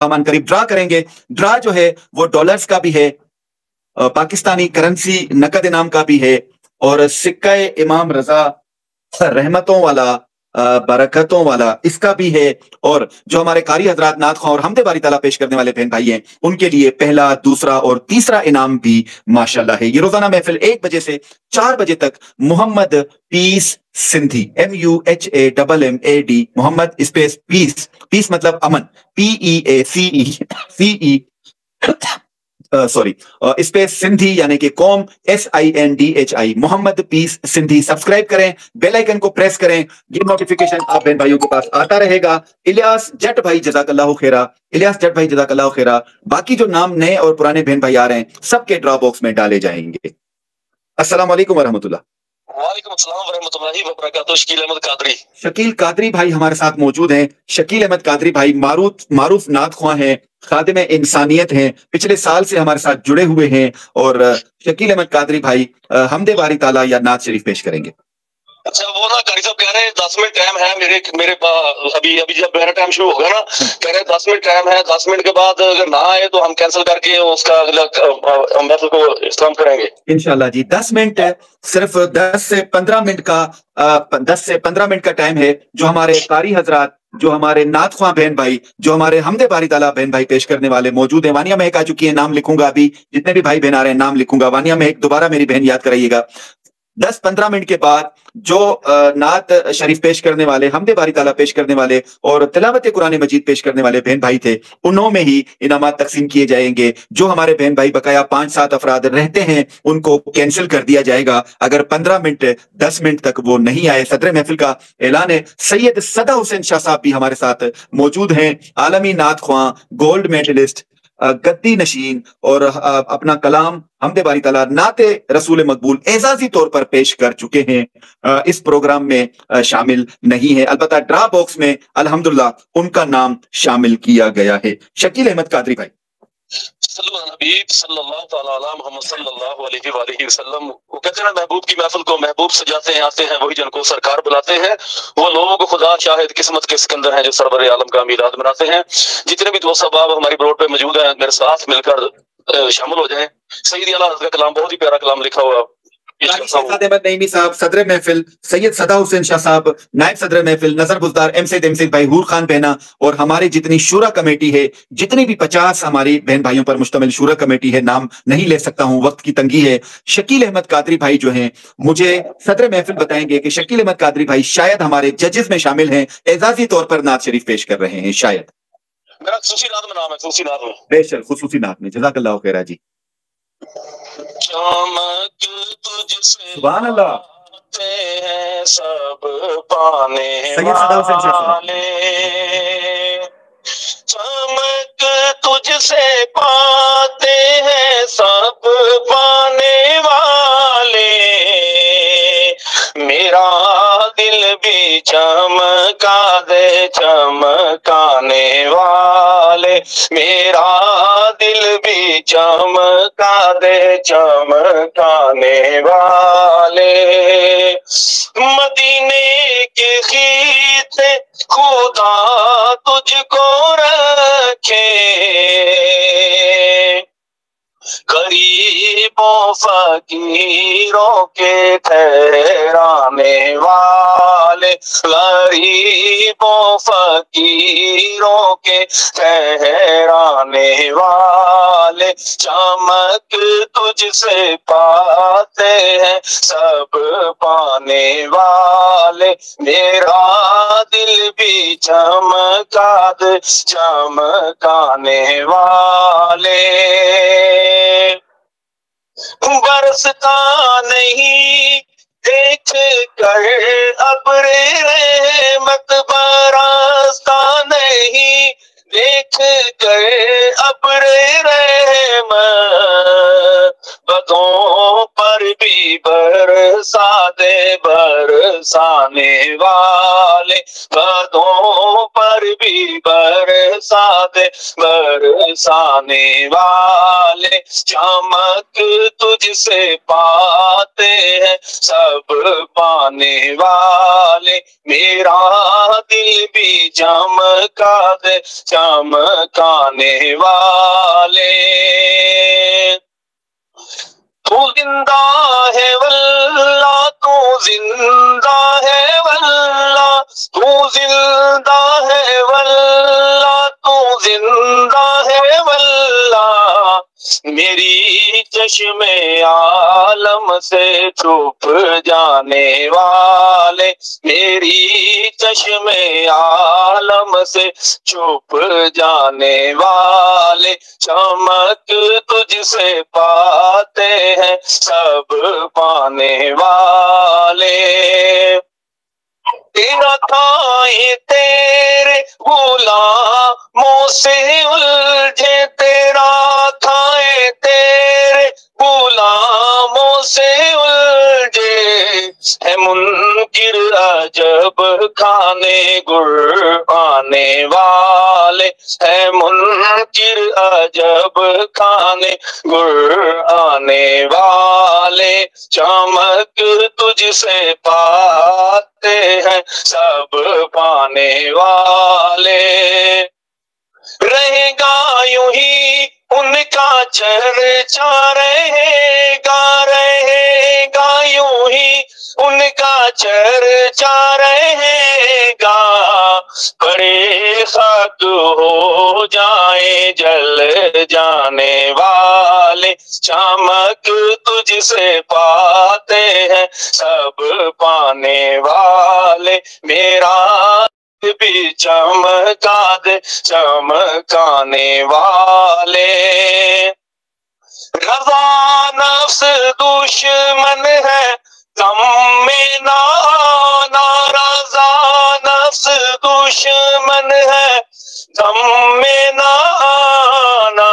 हम अनकरीब ड्रा करेंगे। ड्रा जो है वो डॉलर्स का भी है, पाकिस्तानी करेंसी नकद इनाम का भी है, और सिक्का इमाम रजा रहमतों वाला, बरकतों वाला, इसका भी है। और जो हमारे कारी हजरात नात ख्वां और हमदे बारी ताला पेश करने वाले बहन भाई हैं, उनके लिए पहला, दूसरा और तीसरा इनाम भी माशाल्लाह है। ये रोजाना महफिल 1 बजे से 4 बजे तक Muhammad peace Sindhi, MUHAMMAD, Muhammad space peace, peace मतलब अमन, PEACE सॉरी, स्पेस सिंधी यानी कि कौम, SINDHI, Muhammad peace Sindhi. Subscribe करें, बेल आइकन को प्रेस करें, ये नोटिफिकेशन आप बहन भाइयों के पास आता रहेगा। इलियास जट भाई जज़ाकल्लाहु खैरा, इलियास जट भाई जज़ाकल्लाहु खैरा। बाकी जो नाम नए और पुराने बहन भाई आ रहे हैं, सबके ड्रॉ बॉक्स में डाले जाएंगे। अस्सलाम वालेकुम वरहमतुल्लाह। वालेकुम अस्सलाम वरहमतुल्लाहि वबरकातुहू। शकील अहमद कादरी, शकील कादरी भाई हमारे साथ मौजूद हैं। शकील अहमद कादरी भाई मारूफ नात ख्वां हैं, खादिम इंसानियत हैं, पिछले साल से हमारे साथ जुड़े हुए हैं। और शकील अहमद कादरी भाई हमदे बारी ताला या नात शरीफ पेश करेंगे। अच्छा, वो ना कारी साहब कह रहे हैं 10 मिनट टाइम है मेरे पास, अभी जब मेरा टाइम शुरू होगा ना, कह रहे हैं 10 मिनट टाइम है, 10 मिनट के बाद अगर ना आए तो हम कैंसिल करके उसका अगला महफिल को इस्तेमाल करेंगे इंशाल्लाह जी। 10 मिनट सिर्फ 10 से 15 मिनट का 10 से 15 मिनट का टाइम है, जो हमारे कारी हजरात, जो हमारे नात ख्वां बहन भाई, जो हमारे हमदे बारी ताला बहन भाई पेश करने वाले मौजूद हैं। वानिया महक आ चुकी है, नाम लिखूंगा अभी, जितने भी भाई बहन आ रहे हैं नाम लिखूंगा। वानिया महक दोबारा मेरी बहन याद कराइएगा। 10-15 मिनट के बाद जो नात शरीफ पेश करने वाले, हमदे बारी ताला पेश करने वाले और तिलावत कुरान मजीद पेश करने वाले बहन भाई थे, उन्हों में ही इनामात तकसीम किए जाएंगे। जो हमारे बहन भाई बकाया 5-7 अफराद रहते हैं, उनको कैंसिल कर दिया जाएगा अगर 15 मिनट 10 मिनट तक वो नहीं आए। सदर महफिल का ऐलान है। सैयद सदा हुसैन शाह साहब भी हमारे साथ मौजूद हैं, आलमी नात ख्वां, गोल्ड मेडलिस्ट, गद्दी नशीन, और अपना कलाम हमदे बारी ताला नाते रसूल मकबूल एजाजी तौर पर पेश कर चुके हैं। इस प्रोग्राम में शामिल नहीं है, अलबत्ता ड्रा बॉक्स में अल्हम्दुलिल्लाह उनका नाम शामिल किया गया है। शकील अहमद कादरी भाई, वो कहते हैं महबूब की महफिल को महबूब सजाते हैं, आते हैं वही जिनको सरकार बुलाते हैं। वो लोग खुदा शाहिद किस्मत के सिकंदर हैं जो सरवर आलम का मीलाद मनाते हैं। जितने भी दोस्त साहब हमारी ब्रोड पे मौजूद हैं, मेरे साथ मिलकर शामिल हो जाएं। सईद आला हज़रत का कलाम, बहुत ही प्यारा कलाम लिखा हुआ नईमी साहब, सदर महफिल सैयद सदा हुसैन शाह साहब, नायब सदर महफिल नजर बुजदार एमसेद भाई, हूर खान बहना, और हमारी जितनी शूरा कमेटी है, जितनी भी 50 हमारी बहन भाइयों पर मुश्तमिल शूरा कमेटी है, नाम नहीं ले सकता हूं, वक्त की तंगी है। शकील अहमद कादरी भाई जो हैं, मुझे सदर महफिल बताएंगे कि शकील अहमद कादरी भाई शायद हमारे जजेस में शामिल हैं, एजाजी तौर पर नात शरीफ पेश कर रहे हैं। शायद मेरा खुसूसी नात में नाम है, खुसूसी नात में, बेशक खुसूसी नात में। जज़ाकल्लाहु खैरा जी। चमक तुझसे सुभान अल्लाह हैं सब पाने वाले, चमक तुझसे पाते हैं सब पाने वाले। मेरा दिल भी चमका दे चमकाने वाले, मेरा दिल भी चमका दे चमकाने वाले। मदीने के खीते खुदा तुझको रखे, गरीबों फकीरों के ठहराने वाले, गरीबों फकीरों के ठहराने वाले। चमक तुझसे पाते हैं सब पाने वाले, मेरा दिल भी चमका दे चमकाने वाले। बरसता नहीं देख कर अब्रे रहमत, बरसता नहीं देख कर अब्रे रहमत। बदों पर भी बरसा दे बरसाने वाले, बदों पर भी बरसा दे बरसाने वाले। चमक तुझसे पाते हैं सब पाने वाले, मेरा दिल भी चमका दे چمکانے والے. تو زندہ ہے واللہ، تو زندہ ہے واللہ، تو زندہ ہے واللہ، تو زندہ ہے واللہ. میری چشم عالم سے چھپ جانے والے، میری چشم عالم سے چھپ جانے والے. چمک تجھ سے پاتے ہیں سب پانے والے. تیرا کھائیں تیرے غلاموں سے الجھے، تیرا کھائیں تیرے غلاموں سے الجھے. ہے منکر عجب کھانے گر آنے والے، ہے منکر عجب کھانے گر آنے والے. چمک تجھ سے پاتے ہیں سب پانے والے. رہے گا یوں ہی ان کا چرچا، رہے گا یوں ہی ان کا چرچا رہے گا. بڑے خاک ہو جائیں جل جانے والے. چمک تجھ سے پاتے ہیں سب پانے والے. میرا بھی چمکا دے چمکانے والے. رضا نفس دشمن ہے غم میں نہ آنا، رضا نفس دشمن ہے غم میں نہ آنا.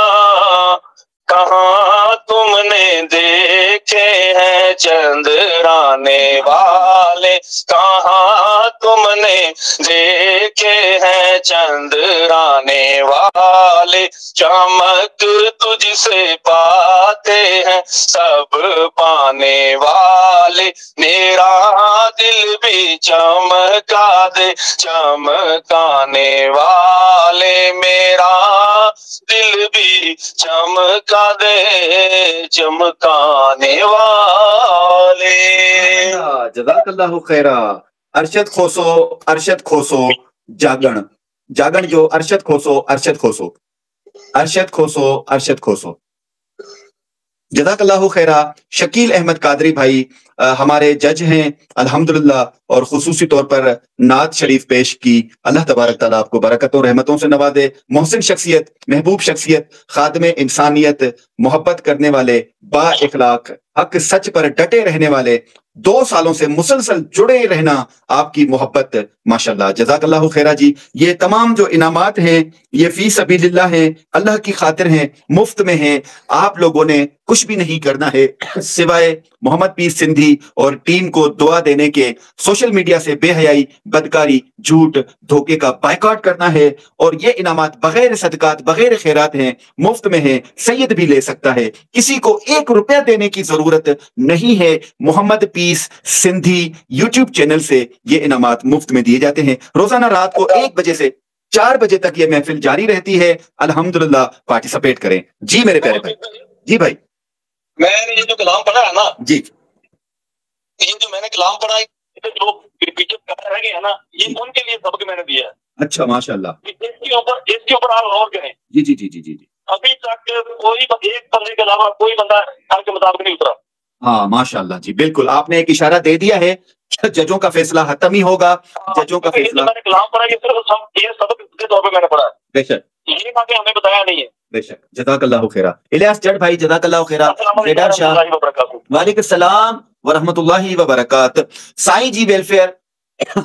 کہاں تم نے دیکھے ہیں چندرانے والے، کہاں تم نے دیکھے ہیں چندرانے والے. چمک تجھ سے پاتے ہیں سب پانے والے. میرا دل بھی چمکا دے چمکانے والے، میرا دل بھی چمکا دے چمکانے والے. جزاک اللہ خیرہ. ارشد کھوسو ارشد کھوسو جاگن، جاگن جو ارشد کھوسو ارشد کھوسو، ارشد کھوسو ارشد کھوسو. جزاک اللہ خیرہ. شکیل احمد قادری بھائی ہمارے جج ہیں الحمدللہ، اور خصوصی طور پر نعت شریف پیش کی. اللہ تبارک تعالیٰ آپ کو برکتوں رحمتوں سے نوازے. محسن شخصیت، محبوب شخصیت، خادم انسانیت، محبت کرنے والے، با اخلاق، حق سچ پر ڈٹے رہنے والے، 2 سالوں سے مسلسل جڑے رہنا آپ کی محبت، ماشاءاللہ. جزاک اللہ خیرہ جی. یہ تمام جو انعامات ہیں یہ فی سبیل اللہ ہیں، اللہ کی خاطر ہیں، مفت میں ہیں. آپ لوگوں نے کچھ بھی نہیں کرنا ہے سوائے محمد پیر سندھی اور ٹیم کو دعا دینے کے. سوشل میڈیا سے بے حیائی، بدکاری، جھوٹ، دھوکے کا بائیکاٹ کرنا ہے. اور یہ انعامات بغیر صدقات، بغیر خیرات ہیں، مفت میں ہیں. سید بھی لے سکتا ہے، کسی کو 1 روپیہ دینے کی ضرورت نہیں ہے. محمد پیس سندھی یوٹیوب چینل سے یہ انعامات مفت میں دیے جاتے ہیں. روزانہ رات کو 1 بجے سے 4 بجے تک یہ محفل جاری رہتی ہے. الحمدللہ پارٹیسپیٹ کریں. جی میرے پیارے بھائی. جی بھائی. میں نے یہ جو کلام پڑھا ہے نا، جی یہ جو میں نے کلام پڑھا ہے، جو پیچھے رہ گئے ہیں نا، یہ ان کے لیے سبق میں نے دیا ہے. اچھا ماشاءاللہ. اس کے اوپر آپ غور کریں. جی جی جی جی جی جی. ابھی تک کوئی ایک بندے کے علاوہ کوئی بندہ حق کے مطابق نہیں اترا. ہاں ماشاءاللہ جی بالکل. آپ نے ایک اشارہ دے دیا ہے، ججوں کا فیصلہ حتم ہی ہوگا. ججوں کا فیصلہ. میں نے کلام پڑھا، یہ صرف یہ سبق کے طور پہ میں نے پڑھا ہے. بے شک یہ بات ہمیں بتایا نہیں ہے. بے شک. جزاک اللہ خیرہ. الیاس جٹ بھائی جزاک اللہ خیرہ. زیدار شاہ وعلیکم السلام ورحمۃ اللہ وبرکاتہ. سائیں جی ویلفیئر،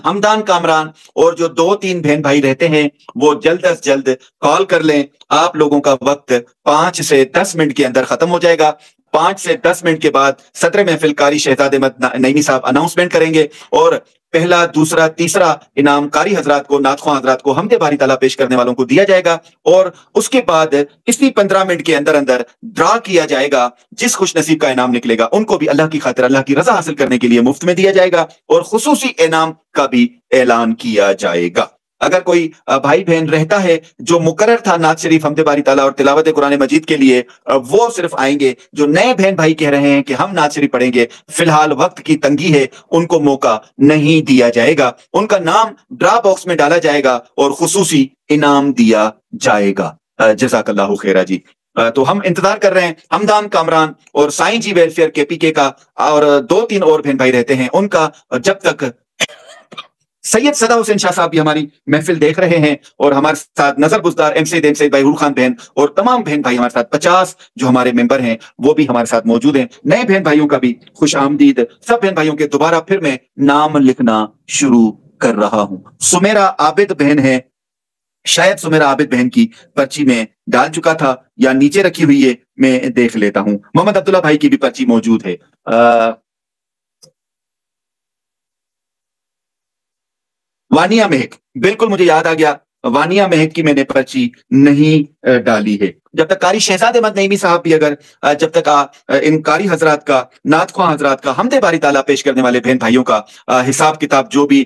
ہمدان کامران، اور جو 2-3 بہن بھائی رہتے ہیں وہ جلد از جلد کال کر لیں. آپ لوگوں کا وقت 5 سے 10 منٹ کے اندر ختم ہو جائے گا. 5 سے 10 منٹ کے بعد صدر محفل قاری شہزاد احمد نعیمی صاحب اناؤنسمنٹ کریں گے، اور پہلا، دوسرا، تیسرا انعام قاری حضرات کو، نعت خواں حضرات کو، حمد باری تعالیٰ پیش کرنے والوں کو دیا جائے گا. اور اس کے بعد اسی 15 منٹ کے اندر اندر ڈرا کیا جائے گا. جس خوش نصیب کا انعام نکلے گا ان کو بھی اللہ کی خاطر، اللہ کی رضا حاصل کرنے کے لیے مفت میں دیا جائے گا، اور خصوصی انعام کا بھی اعلان کیا جائے گا. अगर कोई भाई बहन रहता है जो मुकर्रर था नात शरीफ हमदे बारी ताला और तिलावत कुरान मजीद के लिए, वो सिर्फ आएंगे। जो नए बहन भाई कह रहे हैं कि हम नात शरीफ पढ़ेंगे, फिलहाल वक्त की तंगी है, उनको मौका नहीं दिया जाएगा। उनका नाम ड्रा बॉक्स में डाला जाएगा और खुसूसी इनाम दिया जाएगा। जज़ाकल्लाहु खैरा जी। तो हम इंतजार कर रहे हैं हमदान कामरान और साईं जी वेलफेयर केपीके का, और 2-3 और बहन भाई रहते हैं उनका। जब तक सैयद सदा हुसैन शाह साहब भी हमारी महफिल देख रहे हैं और हमारे साथ नजर बुजदार एम सैयद भाई खान बहन और तमाम बहन भाई हमारे साथ 50 जो हमारे मेंबर हैं वो भी हमारे साथ मौजूद हैं। नए बहन भाइयों का भी खुश आमदीद। सब बहन भाइयों के दोबारा फिर मैं नाम लिखना शुरू कर रहा हूं। सुमेरा आबिद बहन है, शायद सुमेरा आबिद बहन की पर्ची में डाल चुका था या नीचे रखी हुई है, मैं देख लेता हूं। मोहम्मद अब्दुल्ला भाई की भी पर्ची मौजूद है। वानिया महक, बिल्कुल मुझे याद आ गया, वानिया महक की मैंने पर्ची नहीं डाली है। जब तक कारी शहजाद अहमद नईमी साहब भी अगर जब तक इन कारी हजरात का, नात ख्वां हजरात का, हमदे बारी ताला पेश करने वाले बहन भाइयों का हिसाब किताब जो भी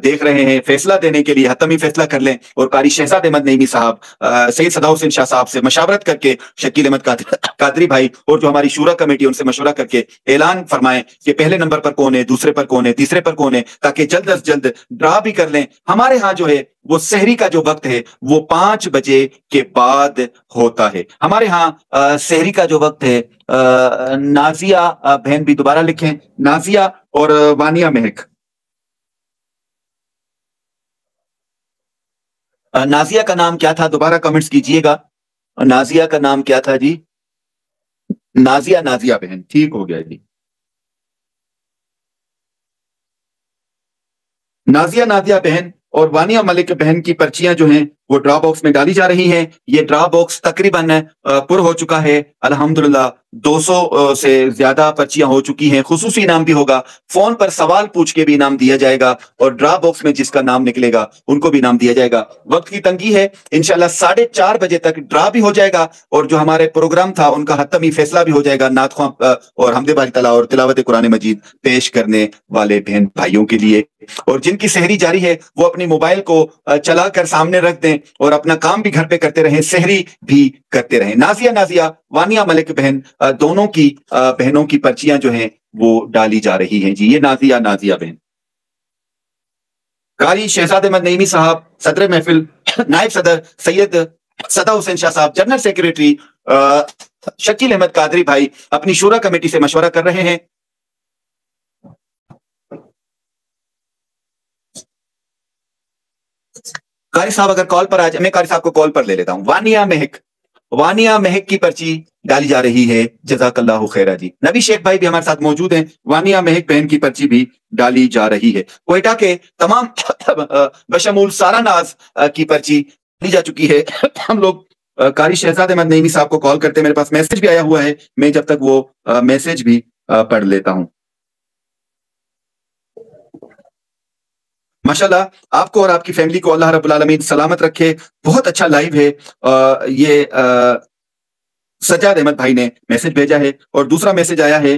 देख रहे हैं फैसला देने के लिए हतमी फैसला कर लें और कारी शहजाद अहमद नईमी साहब सैयद सदा हुसैन शाह साहब से मशावरत करके, शकील अहमद कादरी भाई और जो हमारी शूरा कमेटी उनसे मशवरा करके ऐलान फरमाएं कि पहले नंबर पर कौन है, दूसरे पर कौन है, तीसरे पर कौन है, ताकि जल्द अज जल्द ड्रा भी कर लें। हमारे यहाँ जो है वो सहरी का जो वक्त है वो 5 बजे के बाद होता है। हमारे यहाँ सहरी का जो वक्त है, नाजिया बहन भी दोबारा लिखें, नाजिया और वानिया महक। नाजिया का नाम क्या था, दोबारा कमेंट्स कीजिएगा। नाजिया का नाम क्या था जी? नाजिया, नाजिया बहन, ठीक हो गया जी। नाजिया, नाजिया बहन और वानिया मलिक बहन की पर्चियां जो हैं वो ड्रा बॉक्स में डाली जा रही हैं। ये ड्रा बॉक्स तकरीबन पुर हो चुका है अल्हम्दुलिल्लाह। 200 से ज्यादा पर्चियां हो चुकी हैं। खुसूसी इनाम भी होगा, फोन पर सवाल पूछ के भी इनाम दिया जाएगा और ड्रा बॉक्स में जिसका नाम निकलेगा उनको भी इनाम दिया जाएगा। वक्त की तंगी है, इंशाल्लाह 4:30 बजे तक ड्रा भी हो जाएगा और जो हमारे प्रोग्राम था उनका हतमी फैसला भी हो जाएगा नात ख्वां और हमदे बारी ताला और तिलावत कुरान मजीद पेश करने वाले बहन भाइयों के लिए। और जिनकी सहरी जारी है वो अपनी मोबाइल को चला कर सामने रख दें और अपना काम भी घर पे करते रहें, सहरी भी करते रहें। नाजिया, नाजिया, वानिया मलिक बहन, दोनों की बहनों की पर्चियां जो हैं वो डाली जा रही हैं जी। ये नाजिया, नाजिया बहन। कारी शहजाद अहमद नईमी साहब, सदर महफिल, नायब सदर सैयद सदा हुसैन शाह साहब, जनरल सेक्रेटरी शकील अहमद कादरी भाई अपनी शूरा कमेटी से मशवरा कर रहे हैं। कारी साहब अगर कॉल पर आ जाए, मैं कारी साहब को कॉल पर ले लेता हूं। वानिया महक, वानिया महक की पर्ची डाली जा रही है। जज़ाकल्लाहु खैरा जी। नबी शेख भाई भी हमारे साथ मौजूद हैं। वानिया महक बहन की पर्ची भी डाली जा रही है। क्वेटा के तमाम बशमूल सारा नाज की पर्ची दी जा चुकी है। हम लोग कारी शहजाद अहमद नईमी साहब को कॉल करते, मेरे पास मैसेज भी आया हुआ है, मैं जब तक वो मैसेज भी पढ़ लेता हूं। माशाल्लाह आपको और आपकी फैमिली को अल्लाह रब्बुल आलमीन सलामत रखे। बहुत अच्छा लाइव है। ये सज्जाद अहमद भाई ने मैसेज भेजा है और दूसरा मैसेज आया है,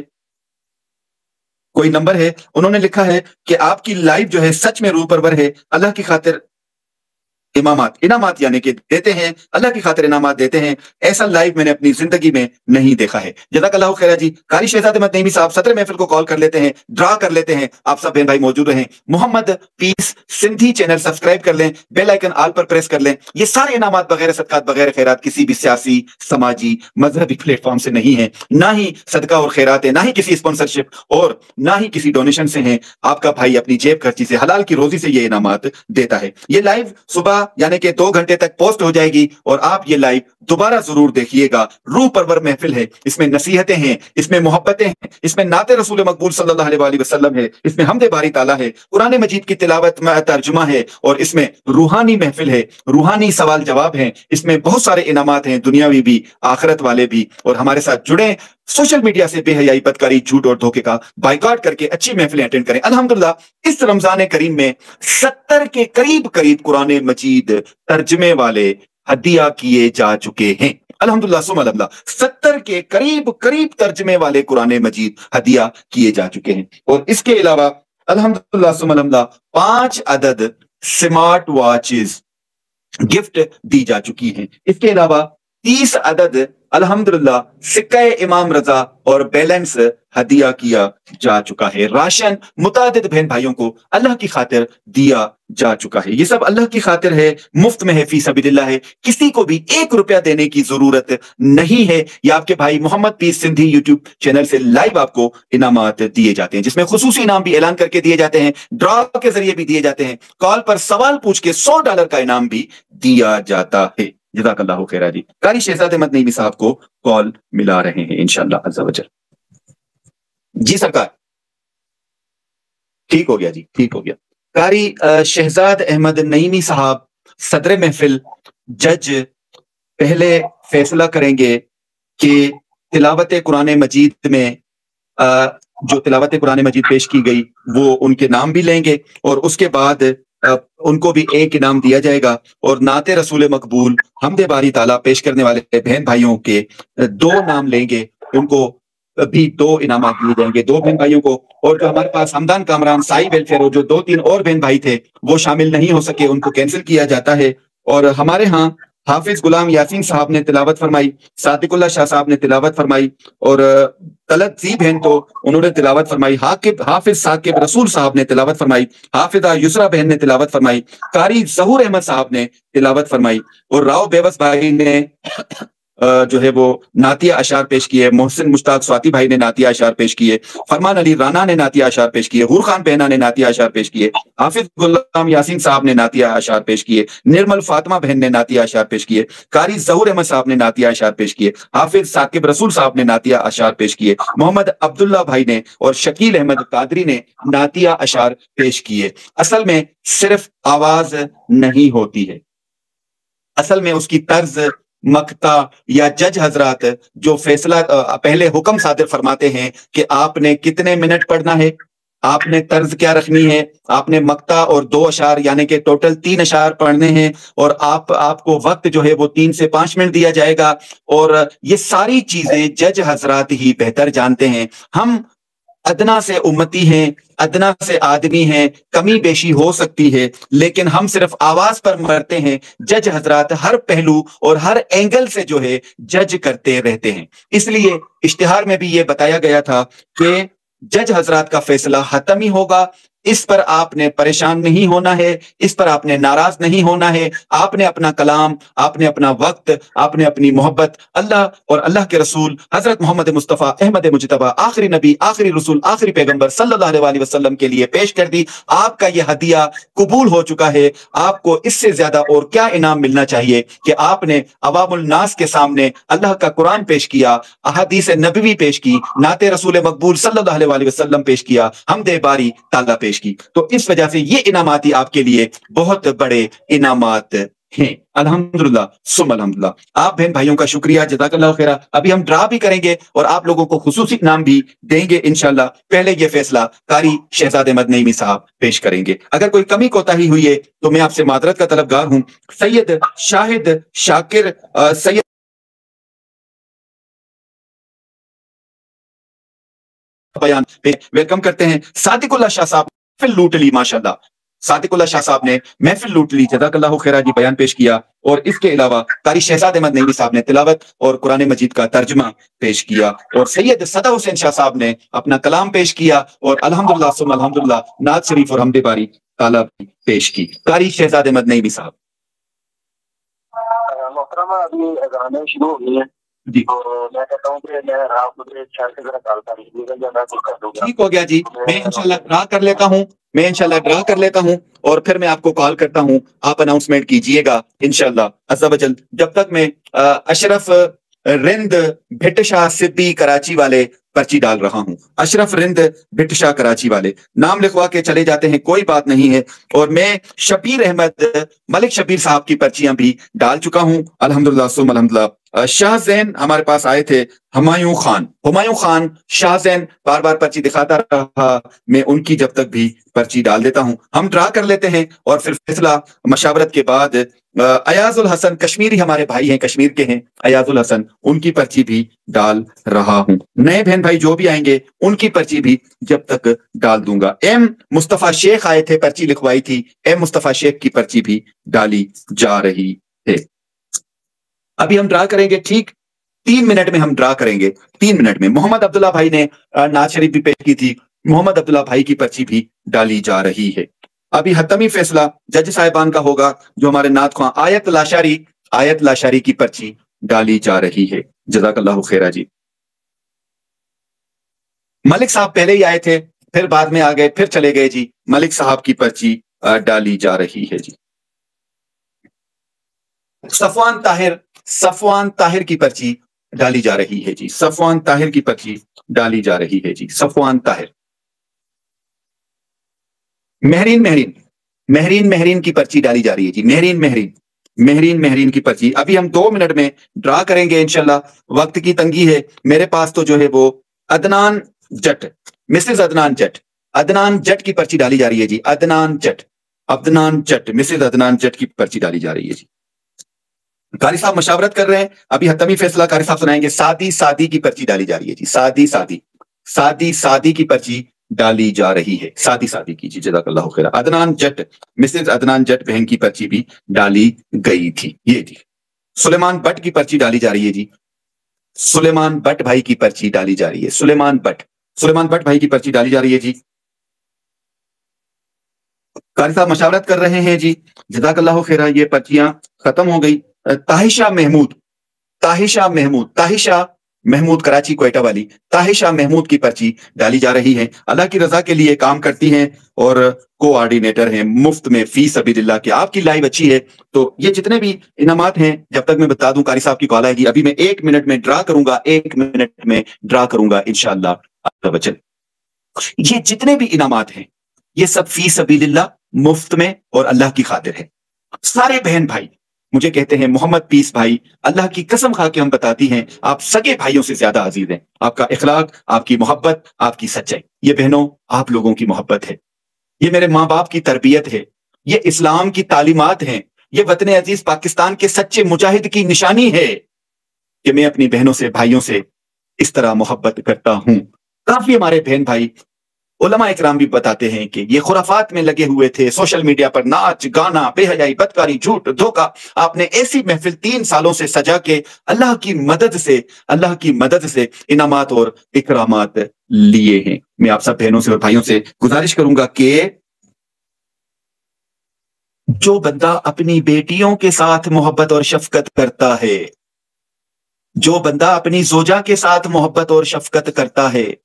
कोई नंबर है, उन्होंने लिखा है कि आपकी लाइव जो है सच में रूह परवर है। अल्लाह की खातिर इनामात यानी कि देते हैं, अल्लाह की खातिर इनामात देते हैं। ऐसा लाइव मैंने अपनी जिंदगी में नहीं देखा है। जज़ाकल्लाहु खैरा जी। कारी शहजाद अहमद नईमी साहब सदर महफिल को कॉल कर लेते हैं, ड्रा कर लेते हैं। आप सब बहन भाई मौजूद रहें। Muhammad peace Sindhi channel subscribe कर लें, बेल आइकन ऑल पर प्रेस कर लें। ये सारे इनामात वगैरह सदकात वगैरह खैरात किसी भी सियासी, समाजी, मजहबी प्लेटफॉर्म से नहीं है, ना ही सदका और खैरात है, ना ही किसी स्पॉन्सरशिप और ना ही किसी डोनेशन से है। आपका भाई अपनी जेब खर्ची से, हलाल की रोजी से ये इनामात देता है। ये लाइव सुबह यानी कि 2 घंटे तक पोस्ट हो जाएगी और आप ये लाइव दोबारा जरूर देखिएगा। रूह परवर महफिल है, इसमें नसीहतें हैं, इसमें मोहब्बतें हैं, इसमें नाते रसूल मकबूल सल्लल्लाहु अलैहि वसल्लम है, इसमें हमदे बारी ताला है, कुरान मजीद की तिलावत में तर्जुमा है और इसमें रूहानी महफिल है, रूहानी सवाल जवाब है। इसमें बहुत सारे इनामात हैं, दुनियावी भी, आखिरत वाले भी। और हमारे साथ जुड़े, सोशल मीडिया से बेहयाई, बदकारी, झूठ और धोखे का बाइकआउट करके अच्छी महफिलें अटेंड करें। अल्हम्दुलिल्लाह इस रमजान करीम में 70 के करीब कुरान मजीद तर्जमे वाले हदिया किए जा चुके हैं। अल्हम्दुलिल्लाह सुम्मा अल्हम्दुलिल्लाह 70 के करीब तर्जमे वाले कुरान मजीद हदिया किए जा चुके हैं। और इसके अलावा अल्हम्दुलिल्लाह सुम्मा अल्हम्दुलिल्लाह 5 अदद स्मार्ट वॉचेस गिफ्ट दी जा चुकी हैं। इसके अलावा 30 अदद अल्हम्दुलिल्लाह सिक्का इमाम रजा और बैलेंस हदिया किया जा चुका है। राशन मुतादिद बहन भाइयों को अल्लाह की खातिर दिया जा चुका है। ये सब अल्लाह की खातिर है, मुफ्त में है, फी सबीलिल्लाह है। किसी को भी 1 रुपया देने की जरूरत नहीं है। ये आपके भाई Muhammad peace Sindhi YouTube channel से लाइव आपको इनामात दिए जाते हैं, जिसमें खुसूसी इनाम भी ऐलान करके दिए जाते हैं, ड्रॉ के जरिए भी दिए जाते हैं, कॉल पर सवाल पूछ के $100 का इनाम भी दिया जाता है। जज़ाकल्लाहु खैरा जी। कारी शहजाद अहमद नईमी साहब को कॉल मिला रहे हैं इंशाअल्लाह अज़्ज़ा वजल। जी सरकार, ठीक हो गया जी, ठीक हो गया। कारी शहजाद अहमद नईमी साहब सदर महफिल जज पहले फैसला करेंगे कि तिलावत कुरान मजीद में जो तिलावत कुरान मजीद पेश की गई वो उनके नाम भी लेंगे और उसके बाद उनको भी एक इनाम दिया जाएगा और नाते रसूल मकबूल हमदे बारी ताला पेश करने वाले बहन भाइयों के 2 नाम लेंगे, उनको भी 2 इनाम दिए जाएंगे 2 बहन भाइयों को। और जो हमारे पास हमदान कामरान साई वेलफेयर और जो 2-3 और बहन भाई थे वो शामिल नहीं हो सके, उनको कैंसिल किया जाता है। और हमारे यहाँ हाफिज गुलाम यासीन साहब ने तिलावत फरमाई, सादिकुल्लाह शाह साहब ने तिलावत फरमाई और तलत जी बहन तो उन्होंने तिलावत फरमाई, हाफिज साकिब रसूल साहब ने तिलावत फरमाई, हाफिजा युसरा बहन ने तिलावत फरमाई, कारी जहूर अहमद साहब ने तिलावत फरमाई और राव बेबस भाई ने जो है वो नातिया अशार पेश किए, मोहसिन मुश्ताक स्वाति भाई ने नातिया अशार पेश किए, फरमान अली राना ने नातिया अशार पेश किए, हुर खान बहना ने नातिया अशार पेश किए, हाफिज गुलाम यासीन साहब ने नातिया अशार पेश किए, निर्मल फातिमा बहन ने नातिया अशार पेश किए, कारी जहूर अहमद साहब ने नातिया अशार पेश किए, हाफिज साकिब रसूल साहब ने नातिया अशार पेश किए, मोहम्मद अब्दुल्ला भाई ने और शकील अहमद कादरी ने नातिया अशार पेश किए। असल में सिर्फ आवाज नहीं होती है, असल में उसकी तर्ज मक्ता या जज हजरात जो फैसला पहले हुक्म सादिर फरमाते हैं कि आपने कितने मिनट पढ़ना है, आपने तर्ज क्या रखनी है, आपने मक्ता और 2 अशार यानी कि टोटल 3 अशार पढ़ने हैं और आपको वक्त जो है वो 3 से 5 मिनट दिया जाएगा। और ये सारी चीजें जज हजरात ही बेहतर जानते हैं। हम अदना से उम्मती हैं, अदना से आदमी हैं, कमी बेशी हो सकती है, लेकिन हम सिर्फ आवाज पर मरते हैं। जज हजरात हर पहलू और हर एंगल से जो है जज करते रहते हैं। इसलिए इश्तिहार में भी ये बताया गया था कि जज हजरात का फैसला हतमी होगा, इस पर आपने परेशान नहीं होना है, इस पर आपने नाराज नहीं होना है। आपने अपना कलाम, आपने अपना वक्त, आपने अपनी मोहब्बत अल्लाह और अल्लाह के रसूल हजरत मोहम्मद मुस्तफ़ा अहमद मुजतबा आखिरी नबी, आखिरी रसूल, आखिरी पैगंबर सल्लल्लाहु अलैहि वसल्लम के लिए पेश कर दी। आपका यह हदिया कबूल हो चुका है। आपको इससे ज्यादा और क्या इनाम मिलना चाहिए कि आपने अवामुल नास के सामने अल्लाह का कुरान पेश किया, अहादीस नबवी पेश की, नाते रसूल मकबूल सल्लल्लाहु अलैहि वसल्लम पेश किया, हमदे बारी ताला पेश की। तो इस वजह से ये इनामाती आपके लिए बहुत बड़े इनामात हैं। अल्हम्दुलिल्लाह सुम अल्हम्दुलिल्लाह। आप बहन भाइयों का शुक्रिया, जज़ाकल्लाहु खैरा। अभी हम ड्रा भी करेंगे और आप लोगों को खुसूसी इनाम भी देंगे इंशाल्लाह। पहले ये फैसला कारी शहजाद अहमद नईमी साहब पेश करेंगे। अगर कोई कमी कोताही हुई है तो मैं आपसे मादरत का तलबगार हूं। सैयद शाहिद शाकिर सैयद बयान पे वेलकम करते हैं। सादिकुल्लाह शाह साहब महफिल लूट ली, माशाल्लाह। सादिकुल्लाह शाह साहब ने महफिल लूट ली, जज़ाकल्लाहु खैरा जी, बयान पेश किया। और इसके अलावा कारी शहजाद अहमद नईमी साहब ने तिलावत और कुरान मजीद का तर्जुमा पेश किया और सैयद सदा हुसैन शाह साहब ने अपना कलाम पेश किया और अल्हम्दुलिल्लाह सुम अल्हम्दुलिल्लाह नात शरीफ और हमदे बारी ताला पेश की। कारी शहजाद अहमद नईमी साहब। मोहतरमा अभी गाने शुरू हो गए हैं जी, तो मैं कहता हूँ कि मैं आप मुझे ख्याल से जरा कॉल कर लीजिएगा या मैं कुछ कर दूंगा। ठीक हो गया जी, मैं इंशाल्लाह ड्रा कर लेता हूँ, मैं इंशाल्लाह ड्रा कर लेता हूँ और फिर मैं आपको कॉल करता हूँ। आप अनाउंसमेंट कीजिएगा इंशाल्लाह अज़्ज़ा वजल। जब तक मैं अशरफ रिंद भिटशाह सिद्दी कराची वाले पर्ची डाल रहा हूं। अशरफ रिंद भिटशाह कराची वाले नाम लिखवा के चले जाते हैं, कोई बात नहीं है। और मैं शबीर अहमद मलिक शबीर साहब की पर्चियां भी डाल चुका हूं, अल्हम्दुलिल्लाह सुम अल्हम्दुलिल्लाह। शाहजैन हमारे पास आए थे, हुमायूं खान शाहजैन बार बार पर्ची दिखाता रहा, मैं उनकी जब तक भी पर्ची डाल देता हूं। हम ड्रा कर लेते हैं और फिर फैसला मशावरत के बाद अयाजुल हसन कश्मीरी हमारे भाई हैं, कश्मीर के हैं, अयाजुल हसन, उनकी पर्ची भी डाल रहा हूं। नए बहन भाई जो भी आएंगे उनकी पर्ची भी जब तक डाल दूंगा। एम मुस्तफा शेख आए थे, पर्ची लिखवाई थी, एम मुस्तफा शेख की पर्ची भी डाली जा रही है। अभी हम ड्रा करेंगे, ठीक 3 मिनट में हम ड्रा करेंगे, 3 मिनट में। मोहम्मद अब्दुल्ला भाई ने नाज शरीफ भी पेश की थी, मोहम्मद अब्दुल्ला भाई की पर्ची भी डाली जा रही है। अभी हतमी फैसला जज साहिबान का होगा, जो हमारे नाथ ख्वां आयत लाशारी की पर्ची डाली जा रही है। जज़ाकल्लाहु खैरा जी। मलिक साहब पहले ही आए थे, फिर बाद में आ गए, फिर चले गए जी। मलिक साहब की पर्ची डाली जा रही है जी। सफवान ताहिर की पर्ची डाली जा रही है जी। सफवान ताहिर की पर्ची डाली जा रही है जी। सफवान ताहिर। महरीन की पर्ची डाली जा रही है जी। महरीन की पर्ची। अभी हम 2 मिनट में ड्रा करेंगे इंशाल्लाह। वक्त की तंगी है मेरे पास, तो जो है वो अदनान जट, मिसेज अदनान जट की पर्ची डाली जा रही है जी। अदनान जट, मिसेज अदनान जट की पर्ची डाली जा रही है जी। कारी साहब मशावरत कर रहे हैं, अभी हतमी फैसला कारी साहब सुनाएंगे। सादी की पर्ची डाली जा रही है जी। सादी की पर्ची डाली जा रही है। सादी की जी। जज़ाकल्लाहु खैर। अदनान जट, मिसेज अदनान जट बहन की पर्ची भी डाली गई थी। ये जी। सुलेमान भट्ट की पर्ची डाली जा रही है जी। सुलेमान भट्ट भाई की पर्ची डाली जा रही है। सुलेमान भट्ट भाई की पर्ची डाली जा रही है जी। कारी साहब मशावरत कर रहे हैं जी। जज़ाकल्लाहु खैर। ये पर्चियां खत्म हो गई। ताहिशा महमूद कराची कोयटा वाली ताहिशा महमूद की पर्ची डाली जा रही है। अल्लाह की रजा के लिए काम करती हैं और कोऑर्डिनेटर हैं मुफ्त में फी सबिलिल्लाह के। आपकी लाइव अच्छी है तो ये जितने भी इनामात हैं, जब तक मैं बता दूं, कारी साहब की कॉल आएगी। अभी मैं 1 मिनट में ड्रा करूंगा इंशाअल्लाह वचन। ये जितने भी इनामात हैं ये सब फी सबिलिल्लाह मुफ्त में और अल्लाह की खातिर है। सारे बहन भाई मुझे कहते हैं मोहम्मद पीस भाई, अल्लाह की कसम खा के हम बताती हैं, आप सगे भाइयों से ज्यादा अजीज हैं। आपका इखलाक, आपकी मोहब्बत, आपकी सच्चाई, ये बहनों आप लोगों की मोहब्बत है, ये मेरे माँ बाप की तरबियत है, ये इस्लाम की तालीमात हैं, ये वतन अजीज पाकिस्तान के सच्चे मुजाहिद की निशानी है कि मैं अपनी बहनों से, भाइयों से इस तरह मोहब्बत करता हूं। काफी हमारे बहन भाई उलमा इकराम भी बताते हैं कि ये खुराफात में लगे हुए थे, सोशल मीडिया पर नाच गाना, बेहयाई, बदकारी, झूठ, धोखा। आपने ऐसी महफिल 3 सालों से सजा के अल्लाह की मदद से इनामात और इकरामात लिए हैं। मैं आप सब बहनों से और भाइयों से गुजारिश करूंगा कि जो बंदा अपनी बेटियों के साथ मोहब्बत और शफकत करता है, जो बंदा अपनी जोजा के साथ मोहब्बत और शफकत करता है,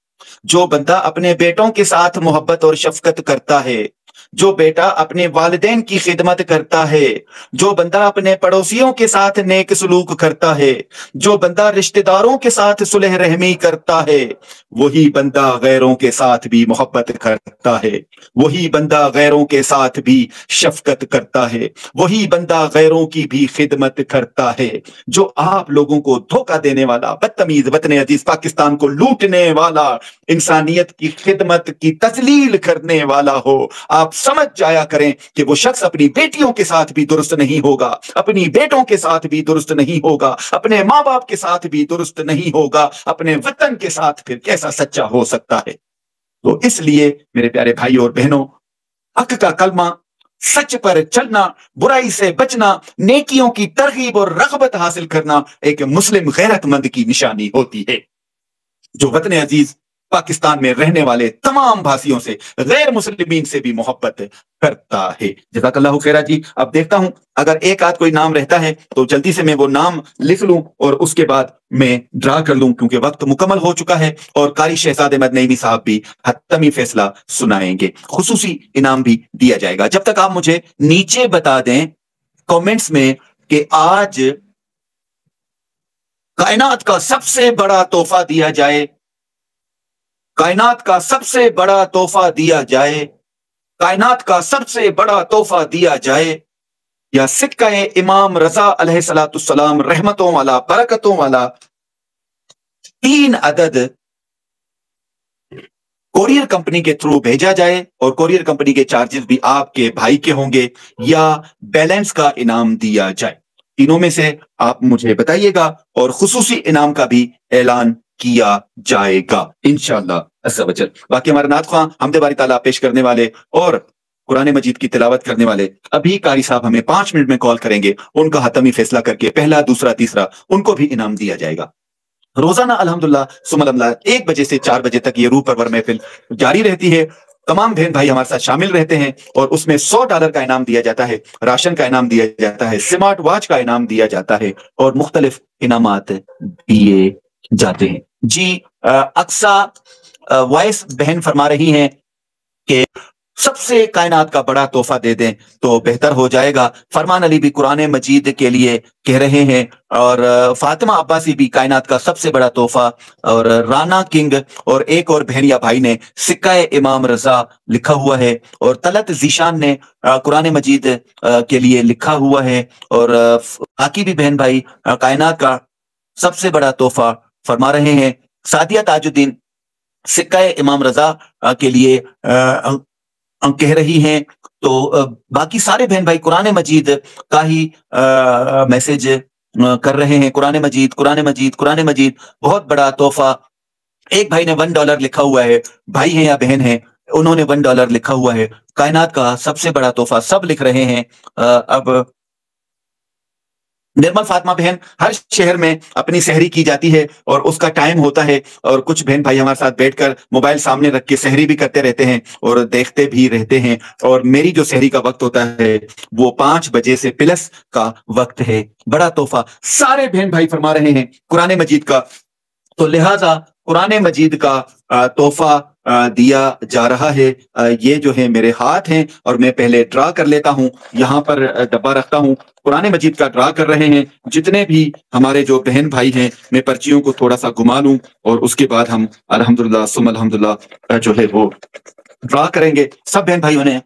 जो बंदा अपने बेटों के साथ मोहब्बत और शफकत करता है, जो बेटा अपने वालिदैन की खिदमत करता है, जो बंदा अपने पड़ोसियों के साथ नेक सलूक करता है, जो बंदा रिश्तेदारों के साथ सुलह रहमी करता है, वही बंदा गैरों के साथ भी मोहब्बत करता है, वही बंदा गैरों के साथ भी शफकत करता है, वही बंदा गैरों की भी खिदमत करता है। जो आप लोगों को धोखा देने वाला, बदतमीज, वतन अजीज पाकिस्तान को लूटने वाला, इंसानियत की खिदमत की तजलील करने वाला हो, आप समझ जाया करें कि वो शख्स अपनी बेटियों के साथ भी दुरुस्त नहीं होगा, अपनी बेटों के साथ भी दुरुस्त नहीं होगा, अपने माँ बाप के साथ भी दुरुस्त नहीं होगा, अपने वतन के साथ फिर कैसा सच्चा हो सकता है। तो इसलिए मेरे प्यारे भाई और बहनों, हक का कलमा, सच पर चलना, बुराई से बचना, नेकियों की तरगीब और रग़बत हासिल करना एक मुस्लिम गैरतमंद की निशानी होती है, जो वतन अजीज पाकिस्तान में रहने वाले तमाम भाषियों से, गैर मुस्लिमीन से भी मोहब्बत करता है। जज़ाकल्लाहु खैरा जी। अब देखता हूं अगर एक आध कोई नाम रहता है तो जल्दी से मैं वो नाम लिख लूं और उसके बाद मैं ड्रा कर लूं, क्योंकि वक्त मुकम्मल हो चुका है और कारी शहजाद अहमद नईमी साहब भी हत्तमी फैसला सुनाएंगे, खुसूसी इनाम भी दिया जाएगा। जब तक आप मुझे नीचे बता दें कमेंट्स में कि आज कायनात का सबसे बड़ा तोहफा दिया जाए, कायनात का सबसे बड़ा तोहफा दिया जाए, कायनात का सबसे बड़ा तोहफा दिया जाए, या सिक्का इमाम रजा अलैहिस्सलाम रहमतों वाला, बरकतों वाला 3 अदद कोरियर कंपनी के थ्रू भेजा जाए और कोरियर कंपनी के चार्जेस भी आपके भाई के होंगे या बैलेंस का इनाम दिया जाए, तीनों में से आप मुझे बताइएगा और खुसूसी इनाम का भी ऐलान किया जाएगा इंशाअल्लाह अज़्ज़ा वजल। बाकी हमारे नात ख्वां हमदे बारी ताला पेश करने वाले और कुरान मजीद की तिलावत करने वाले अभी कारी साहब हमें 5 मिनट में कॉल करेंगे, उनका हतमी फैसला करके पहला, दूसरा, तीसरा उनको भी इनाम दिया जाएगा। रोजाना अल्हम्दुलिल्लाह सुमल अल्हम्दुलिल्लाह 1 बजे से 4 बजे तक ये रूह परवर महफिल जारी रहती है। तमाम बहन भाई हमारे साथ शामिल रहते हैं और उसमें $100 का इनाम दिया जाता है, राशन का इनाम दिया जाता है, स्मार्ट वॉच का इनाम दिया जाता है और मुख्तलिफ इनामात दिए जाते हैं। जी अक्सा वॉइस बहन फरमा रही हैं कि सबसे कायनात का बड़ा तोहफा दे दें तो बेहतर हो जाएगा। फरमान अली भी कुरान मजीद के लिए कह रहे हैं और फातिमा अब्बासी भी कायनात का सबसे बड़ा तोहफा, और राना किंग और एक और बहन या भाई ने सिक्का इमाम रजा लिखा हुआ है और तलत जीशान ने कुरान मजीद के लिए लिखा हुआ है और बाकी भी बहन भाई कायनात का सबसे बड़ा तोहफा फरमा रहे हैं। सादिया ताजुद्दीन सिक्का इमाम रजा के लिए कह रही हैं। तो बाकी सारे बहन भाई कुरान मजीद का ही मैसेज कर रहे हैं। कुरान मजीद, कुरान मजीद, कुरान मजीद बहुत बड़ा तोहफा। एक भाई ने $1 लिखा हुआ है, भाई हैं या बहन हैं, उन्होंने $1 लिखा हुआ है। कायनात का सबसे बड़ा तोहफा सब लिख रहे हैं। अब निर्मल फातिमा बहन, हर शहर में अपनी सहरी की जाती है और उसका टाइम होता है और कुछ बहन भाई हमारे साथ बैठकर मोबाइल सामने रख के सहरी भी करते रहते हैं और देखते भी रहते हैं। और मेरी जो सहरी का वक्त होता है वो 5 बजे से प्लस का वक्त है। बड़ा तोहफा सारे बहन भाई फरमा रहे हैं कुरान मजीद का, तो लिहाजा कुरान मजीद का तोहफा दिया जा रहा है। ये जो है मेरे हाथ हैं और मैं पहले ड्रा कर लेता हूं, यहाँ पर डब्बा रखता हूं, कुरान मजीद का ड्रा कर रहे हैं। जितने भी हमारे जो बहन भाई हैं, मैं पर्चियों को थोड़ा सा घुमा लूं और उसके बाद हम अल्हम्दुलिल्लाह सुम अल्हम्दुलिल्लाह जो है वो ड्रा करेंगे। सब बहन भाइयों ने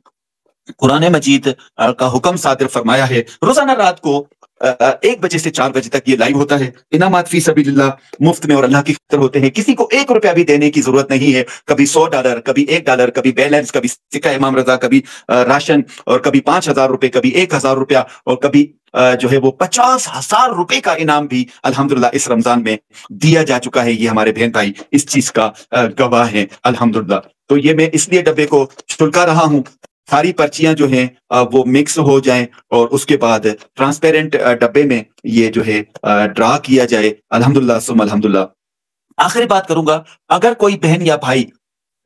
कुरान मजीद का हुक्म सादिर फरमाया है। रोजाना रात को 1 बजे से 4 बजे तक ये लाइव होता है। इनामात फी सबीलिल्लाह मुफ्त में और अल्लाह की खातिर होते हैं। किसी को 1 रुपया भी देने की जरूरत नहीं है। कभी $100, कभी $1, कभी बैलेंस, कभी सिक्का इमाम रजा, कभी राशन, और कभी 5,000 रुपए, कभी 1,000 रुपया, और कभी जो है वो 50,000 रुपए का इनाम भी अल्हम्दुलिल्लाह इस रमजान में दिया जा चुका है। ये हमारे बहन भाई इस चीज का गवाह है अल्हम्दुलिल्लाह। तो ये मैं इसलिए डब्बे को छुलका रहा हूं, सारी पर्चियां जो हैं वो मिक्स हो जाएं और उसके बाद ट्रांसपेरेंट डब्बे में ये जो है ड्रा किया जाए। अल्हम्दुलिल्लाह सुम अल्हम्दुलिल्लाह। आखिरी बात करूंगा, अगर कोई बहन या भाई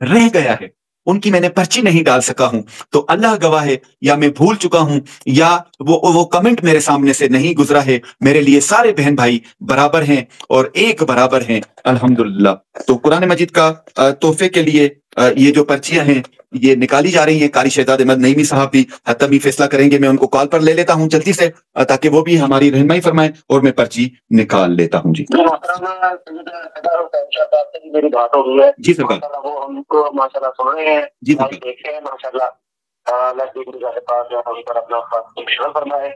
रह गया है, उनकी मैंने पर्ची नहीं डाल सका हूं, तो अल्लाह गवाह है, या मैं भूल चुका हूं या वो कमेंट मेरे सामने से नहीं गुजरा है, मेरे लिए सारे बहन भाई बराबर हैं और एक बराबर हैं अल्हम्दुलिल्लाह। तो कुरान मजीद का तोहफे के लिए ये जो पर्चियां हैं ये निकाली जा रही हैं। कारी शहजाद अहमद नईमी साहब भी हतमी फैसला करेंगे। मैं उनको कॉल पर ले लेता हूं जल्दी से ताकि वो भी हमारी रहनुमाई फरमाएं और मैं पर्ची निकाल लेता हूं। जी मेरी बात हो गई है जी सरकार, वो हमको माशाल्लाह सुन रहे हैं जी सरकार, देख रहे हैं माशाल्लाह।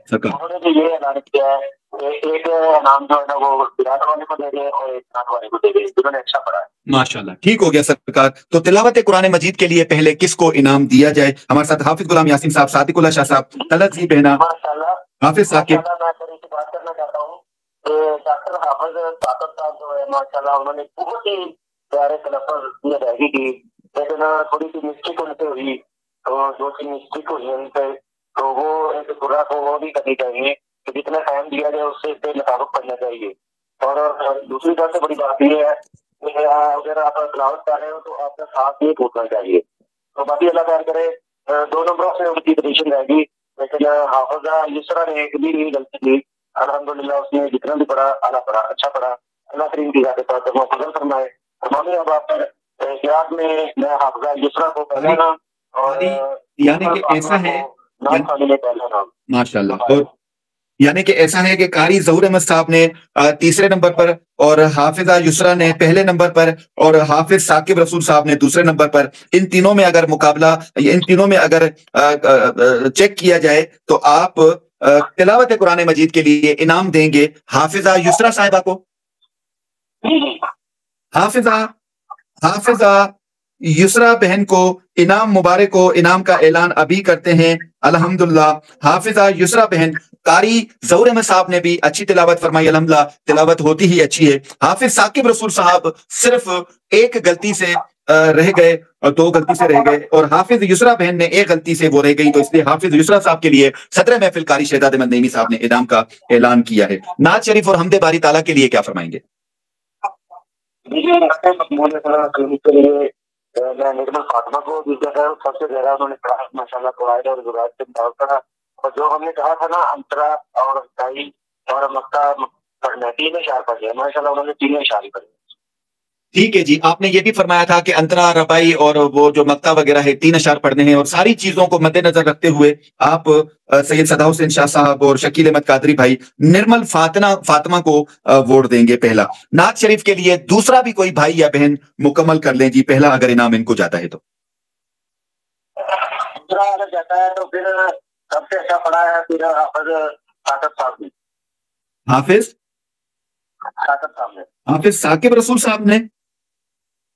सरकार उन्होंने तो ये ऐलान किया है एक नाम जो है ना वो विराट वाले को दे दें और एक नाम वाले को दे दें, उन्होंने अच्छा पढ़ा है माशाल्लाह। ठीक हो गया सरकार। तो तिलावत कुरान मजीद के लिए पहले किसको इनाम दिया जाए? हमारे साथ हाफिज गुलाम यासीन साहब, सादिकुल्लाह शाह साहब, तलत जी बहना, माशाल्लाह। हाफिज साकिब। मैं से बात करना चाहता हूँ डॉक्टर हाफिज साकिब साहब जो है माशाल्लाह उन्होंने बहुत ही प्यारे तलफ़्फ़ुज़ की अदायगी की, लेकिन थोड़ी सी मिस्टेक उनसे हुई, तो 2-3 मिस्टेक हुई उनसे, तो वो एक बुरा को वो भी करनी चाहिए कि जितना टाइम दिया जाए उससे इसके मुताबिक पढ़ना चाहिए। और दूसरी सबसे बड़ी बात ये है कि अगर आप तिलावत कर रहे हो तो आपका साथ नहीं टूटना चाहिए। तो बाकी अल्लाह खैर करे, 2 नंबरों से उनकी पोजीशन रहेगी, लेकिन हाफिजा युसरा ने एक भी नहीं गलती की, अल्हम्दुलिल्लाह उसने जितना भी पढ़ा आला पढ़ा, अच्छा पढ़ा। अल्लाह करीम की जाते पर वो फजल फरमाए। हमारे अब आप याद में मैं हाफिजा युसरा को पहला नाम और यानी कि ऐसा है नाम माशाल्लाह, और यानी कि ऐसा है कि कारी ज़हूर अहमद साहब ने तीसरे नंबर पर और हाफिजा युसरा ने पहले नंबर पर और हाफिज साकिब रसूल साहब ने दूसरे नंबर पर। इन तीनों में अगर मुकाबला, इन तीनों में अगर चेक किया जाए तो आप तिलावत कुरान मजीद के लिए इनाम देंगे हाफिजा युसरा साहिबा को। हाफिजा हाफिजा یسرا بہن کو انعام مبارک ہو، انعام کا اعلان ابھی کرتے ہیں الحمدللہ۔ حافظہ یسرا بہن، قاری ظہور احمد صاحب نے بھی اچھی تلاوت فرمائی، الحمدللہ تلاوت ہوتی ہی اچھی ہے۔ حافظ ثاقب رسول صاحب صرف ایک غلطی سے رہ گئے اور 2 غلطی سے رہ گئے، اور حافظ یسرا بہن نے 1 غلطی سے وہ رہ گئی، تو اس لیے حافظ یسرا صاحب کے لیے صدر محفل قاری شہزاد احمد نعیمی صاحب نے انعام کا اعلان کیا ہے۔ نعت شریف اور حمد باری تعالیٰ کے لیے کیا فرمائیں گے؟ میں نرمل فاطمہ کو بھی جو ہے سب سے زیادہ انہوں نے پڑھا ماشاء اللہ قواعد اور ضرورت سے مطابق پڑھا، اور جو ہم نے کہا تھا نا انترا اور دائی اور مکہ پڑھنا 3 اشعار پڑھ گیا ماشاء اللہ، انہوں نے 3 اشعار ہی پڑھے۔ ٹھیک ہے جی، آپ نے یہ بھی فرمایا تھا کہ انترا ربائی اور وہ جو مکتا وغیرہ ہے 3 اشعار پڑھنے ہیں، اور ساری چیزوں کو مد نظر رکھتے ہوئے آپ سید صدا حسین شاہ صاحب اور شکیل احمد قادری بھائی نرمل فاطمہ کو ووٹ دیں گے پہلا۔ نعت شریف کے لیے دوسرا بھی کوئی بھائی یا بہن مکمل کر لیں جی، پہلا اگر انعام ان کو جاتا ہے تو۔ دوسرا اگر جاتا ہے تو پھر سب سے اچھا پڑھا ہے پھر حافظ ثاقب صاحب نے۔ حافظ ثاقب صاحب نے، حافظ ثاقب رسول صاحب نے،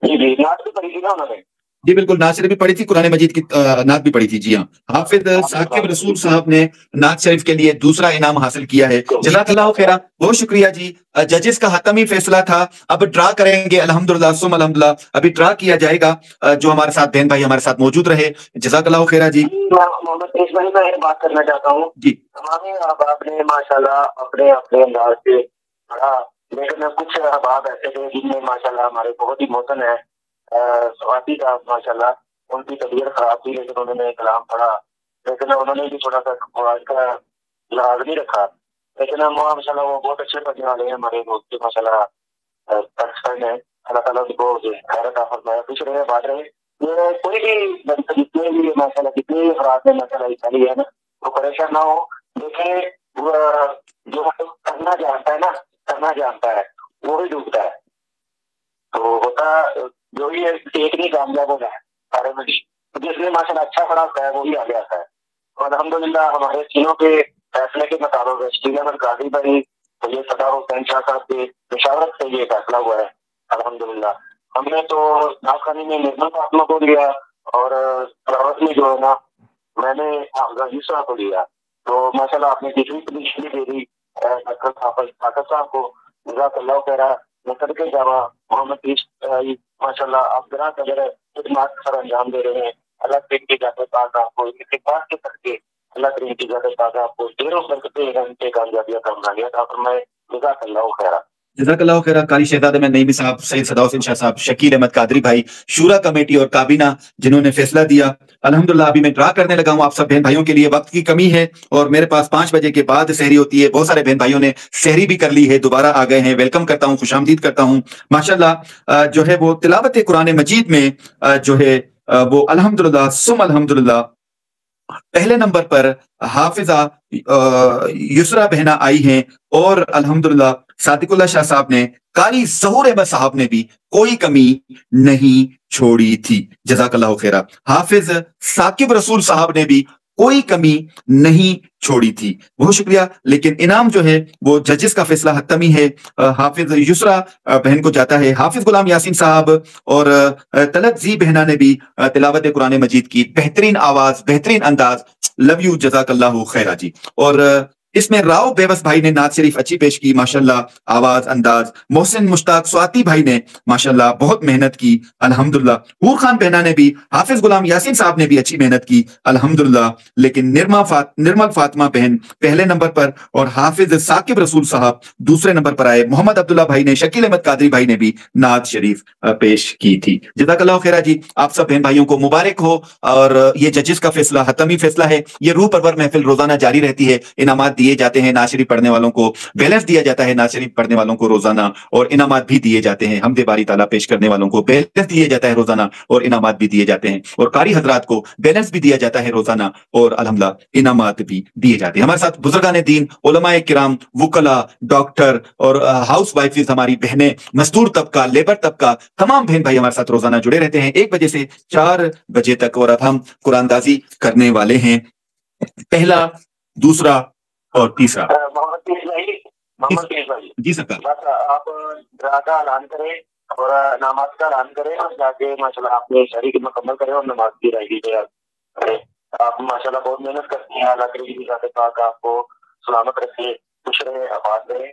جی جی نعت بھی پڑھی تھی نا انہوں نے، جی بالکل، نعت شریف بھی پڑھی تھی، قرآن مجید کی نعت بھی پڑھی تھی، جی ہاں۔ حافظ ثاقب رسول صاحب نے نعت شریف کے لیے دوسرا انعام حاصل کیا ہے، جزاک اللہ خیرہ، بہت شکریہ جی۔ ججز کا حتمی فیصلہ تھا، اب ڈرا کریں گے الحمدللہ ثم الحمدللہ، ابھی ڈرا کیا جائے گا، جو ہمارے ساتھ بہن بھائی ہمارے ساتھ موجود رہے، جزاک اللہ خیرہ جی۔ محمد تیز بھائی میں ایک بات کرنا چاہتا ہوں جی، تمام احباب نے ماشاءاللہ اپنے اپنے انداز سے پڑھا، لیکن کچھ احباب ایسے تھے جن میں ماشاءاللہ ہمارے بہت ہی محسن ہے سواتی کا ماشاءاللہ، ان کی طبیعت خراب تھی لیکن انہوں نے کلام پڑھا، لیکن انہوں نے بھی تھوڑا سا قواعد کا لحاظ نہیں رکھا، لیکن ماشاءاللہ وہ بہت اچھے پڑھنے والے ہیں ہمارے دوست ماشاءاللہ پاکستان ہے، اللہ تعالیٰ ان کو خیرت عطا فرمائے، خوش رہے بات رہے۔ یہ کوئی بھی جتنے بھی ماشاءاللہ جتنے بھی افراد میں ماشاءاللہ چلی ہے نا وہ پریشان نہ ہو، دیکھیں جو کرنا جانتا ہے نا، کرنا جانتا ہے وہی ڈوبتا ہے، تو ہوتا جو ہی ایک نہیں کامیاب ہوگا سارے میں، جس نے ماشاءاللہ اچھا پڑھا ہوتا ہے وہی آگے آتا ہے، اور الحمدللہ ہمارے تینوں کے فیصلے کے مطابق شکیل احمد قادری بھائی سید صدا حسین شاہ صاحب کی مشاورت سے یہ فیصلہ ہوا ہے الحمدللہ۔ ہم نے تو نعت خوانی میں نرمل فاطمہ کو لیا، اور تلاوت میں جو ہے نا میں نے حافظ یسرا کو لیا، تو ماشاءاللہ آپ نے تیسری پوزیشن دے دی حافظ ثاقب صاحب کو، جزاک اللہ خیرہ۔ مصدق جامع محمد تیس ماشاءاللہ آپ ذرا قدر خدمات سر انجام دے رہے ہیں، اللہ کریم کی ذات پاک آپ کو اتفاق کے کر کے اللہ کریم کی ذات پاک آپ کو ڈھیروں برکتیں سے کامیابیاں فرمائے عطا فرمائے، جزاک اللہ خیرہ۔ جزاک اللہ خیرہ قاری شہزاد احمد نعیمی صاحب، سید صدا حسین شاہ صاحب، شکیل احمد قادری بھائی، شورا کمیٹی اور کابینہ جنہوں نے فیصلہ دیا الحمدللہ۔ ابھی میں ڈرا کرنے لگا ہوں، آپ سب بہن بھائیوں کے لیے وقت کی کمی ہے اور میرے پاس 5 بجے کے بعد سحری ہوتی ہے، بہت سارے بہن بھائیوں نے سحری بھی کر لی ہے، دوبارہ آ گئے ہیں، ویلکم کرتا ہوں، خوش آمدید کرتا ہوں ماشاءاللہ۔ جو ہے وہ تلاوت قرآن مجید میں جو ہے وہ الحمدللہ ثم الحمدللہ پہلے نمبر پر حافظہ یسرا بہنا آئی ہیں، اور الحمدللہ صادق اللہ شاہ صاحب نے، قاری ظہور احمد صاحب نے بھی کوئی کمی نہیں چھوڑی تھی، جزاک اللہ خیرہ۔ حافظ ثاقب رسول صاحب نے بھی کوئی کمی نہیں چھوڑی تھی، بہت شکریہ۔ لیکن انعام جو ہے وہ ججز کا فیصلہ حتمی ہے، حافظ یسرا بہن کو جاتا ہے۔ حافظ غلام یاسین صاحب اور طلعت زی بہنا نے بھی تلاوت قرآن مجید کی بہترین آواز، بہترین انداز، لو یو، جزاک اللہ خیرہ جی۔ اور اس میں راؤ بیوس بھائی نے نعت شریف اچھی پیش کی ماشاءاللہ، آواز، انداز۔ محسن مشتاق سواتی بھائی نے ماشاءاللہ بہت محنت کی الحمدللہ۔ حور خان بہنا نے بھی، حافظ غلام یاسین صاحب نے بھی اچھی محنت کی الحمدللہ۔ لیکن نرمل فاطمہ بہن پہلے نمبر پر اور حافظ ثاقب رسول صاحب دوسرے نمبر پر آئے۔ محمد عبداللہ بھائی نے، شکیل احمد قادری بھائی نے بھی نعت شریف پیش کی تھی، جزاک اللہ خیرہ جی۔ آپ سب بہن بھائیوں کو مبارک ہو، اور یہ ججز کا فیصلہ حتمی فیصلہ ہے۔ یہ روح پرور محفل روزانہ جاری رہتی ہے، انعامات دیے جاتے ہیں، نعت شریف پڑھنے والوں کو بیلنس دیا جاتا ہے، نعت شریف پڑھنے والوں کو روزانہ، اور انعامات بھی دیے جاتے ہیں، حمد باری تعالیٰ پیش کرنے والوں کو بیلنس دیے جاتا ہے روزانہ، اور انعامات بھی دیے جاتے ہیں، اور قاری حضرات کو بیلنس بھی دیا جاتا ہے روزانہ، اور الحمدللہ انعامات بھی دیے جاتے ہیں۔ ہمارے ساتھ بزرگان دین، علماء کرام، وکلاء، ڈاکٹر اور ہاؤس وائفز، ہماری بہنیں، مزدور طبقہ، لیبر طبقہ، تمام بہن بھائی ہمارے ساتھ روزانہ جڑے رہتے ہیں 1 بجے سے 4 بجے تک، اور اب ہم قرآن دازی کرنے والے ہیں، پہلا، دوسرا اور تیسرا۔ محمد تیز بھائی جی سرکار۔ بس آپ ڈرا کا اعلان کریں، اور نماز کا اعلان کریں اور جا کے ماشاءاللہ آپ نے شہری کی مکمل کریں اور نماز کی ادائیگی کریں. آپ ماشاءاللہ بہت محنت کرتی ہیں. اللہ کریم کی ذات پاک آپ کو سلامت رکھے، خوش رہے، آباد رہے.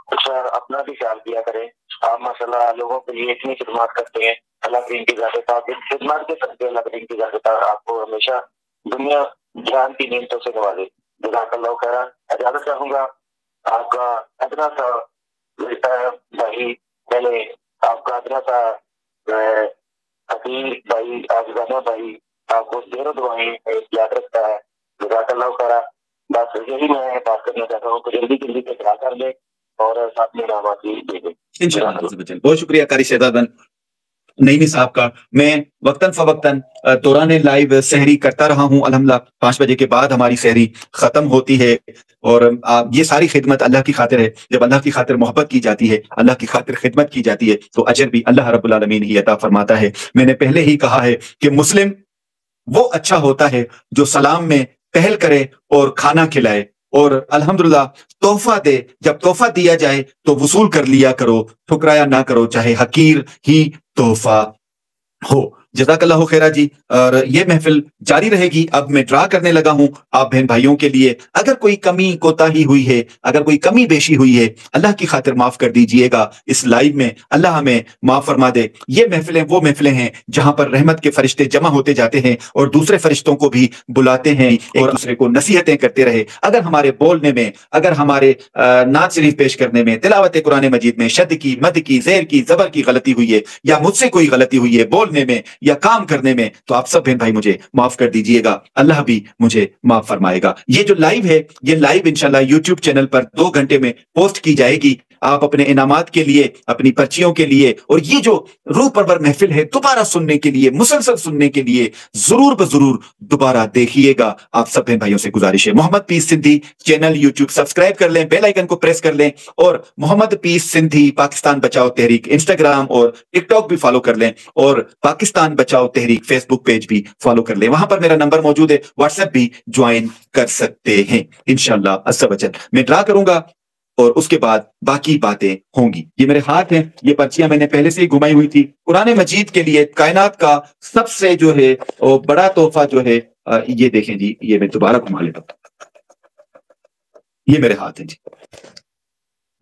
کچھ اپنا بھی خیال کیا کریں. آپ ماشاءاللہ لوگوں کے لیے اتنی خدمات کرتے ہیں. اللہ کریم کی ذات پاک خدمات کے سکتے اللہ کریم کی ذات پاک آپ کو ہمیشہ دنیا جہان کی نعمتوں سے نوازے. جزاک اللہ خیر. اجازت چاہوں گا آپ کا ادنا سا بھائی، پہلے آپ کا ادنا سا حقیر بھائی، آفزانہ بھائی آپ کو زیر دعائیں یاد رکھتا ہے. جزاک اللہ خیر. بس یہی میں بات کرنا چاہتا ہوں کہ جلدی جلدی سے اقرار کر لیں اور ساتھ میں نامات بھی دے دیں. انشاءاللہ. بہت شکریہ قاری شہزاد نعیمی صاحب کا. میں وقتاً فوقتاً دوران لائیو سحری کرتا رہا ہوں. الحمدللہ 5 بجے کے بعد ہماری سحری ختم ہوتی ہے، اور یہ ساری خدمت اللہ کی خاطر ہے. جب اللہ کی خاطر محبت کی جاتی ہے، اللہ کی خاطر خدمت کی جاتی ہے، تو اجر بھی اللہ رب العالمین ہی عطا فرماتا ہے. میں نے پہلے ہی کہا ہے کہ مسلم وہ اچھا ہوتا ہے جو سلام میں پہل کرے اور کھانا کھلائے، اور الحمدللہ تحفہ دے. جب تحفہ دیا جائے تو وصول کر لیا کرو، ٹھکرایا نہ کرو، چاہے حقیر ہی تحفہ ہو. جزاک اللہ خیرہ جی. اور یہ محفل جاری رہے گی. اب میں ڈرا کرنے لگا ہوں آپ بہن بھائیوں کے لیے. اگر کوئی کمی کوتاہی ہوئی ہے، اگر کوئی کمی بیشی ہوئی ہے، اللہ کی خاطر معاف کر دیجئے گا. اس لائیو میں اللہ ہمیں معاف فرما دے. یہ محفلیں وہ محفلیں ہیں جہاں پر رحمت کے فرشتے جمع ہوتے جاتے ہیں اور دوسرے فرشتوں کو بھی بلاتے ہیں اور دوسرے کو نصیحتیں کرتے رہے. اگر ہمارے بولنے میں، اگر ہمارے نعت شریف پیش کرنے میں، تلاوت قرآن مجید میں شد کی، مد کی، زیر کی، زبر کی غلطی ہوئی ہے، یا مجھ سے کوئی غلطی ہوئی ہے بولنے میں یا کام کرنے میں، تو آپ سب بہن بھائی مجھے معاف کر دیجئے گا. اللہ بھی مجھے معاف فرمائے گا. یہ جو لائیو ہے، یہ لائیو انشاءاللہ یوٹیوب چینل پر 2 گھنٹے میں پوسٹ کی جائے گی. آپ اپنے انعامات کے لیے، اپنی پرچیوں کے لیے، اور یہ جو روح پرور محفل ہے دوبارہ سننے کے لیے، مسلسل سننے کے لیے ضرور بضرور دوبارہ دیکھیے گا. آپ سب بہن بھائیوں سے گزارش ہے، محمد پیس سندھی چینل یوٹیوب سبسکرائب کر لیں، بیل آئیکن کو پریس کر لیں، اور محمد پیس سندھی پاکستان بچاؤ تحریک انسٹاگرام اور ٹک ٹاک بھی فالو کر لیں، اور پاکستان بچاؤ تحریک فیس بک پیج بھی فالو کر لیں. وہاں پر میرا نمبر موجود ہے، واٹس ایپ بھی جوائن کر سکتے ہیں. انشاءاللہ عز و جل میں ڈرا کروں گا اور اس کے بعد باقی باتیں ہوں گی. یہ میرے ہاتھ ہیں، یہ پرچیاں میں نے پہلے سے ہی گھمائی ہوئی تھی. قرآن مجید کے لیے کائنات کا سب سے جو ہے وہ بڑا تحفہ جو ہے، یہ دیکھیں جی، یہ میں دوبارہ گھما لیتا ہوں. یہ میرے ہاتھ ہیں جی.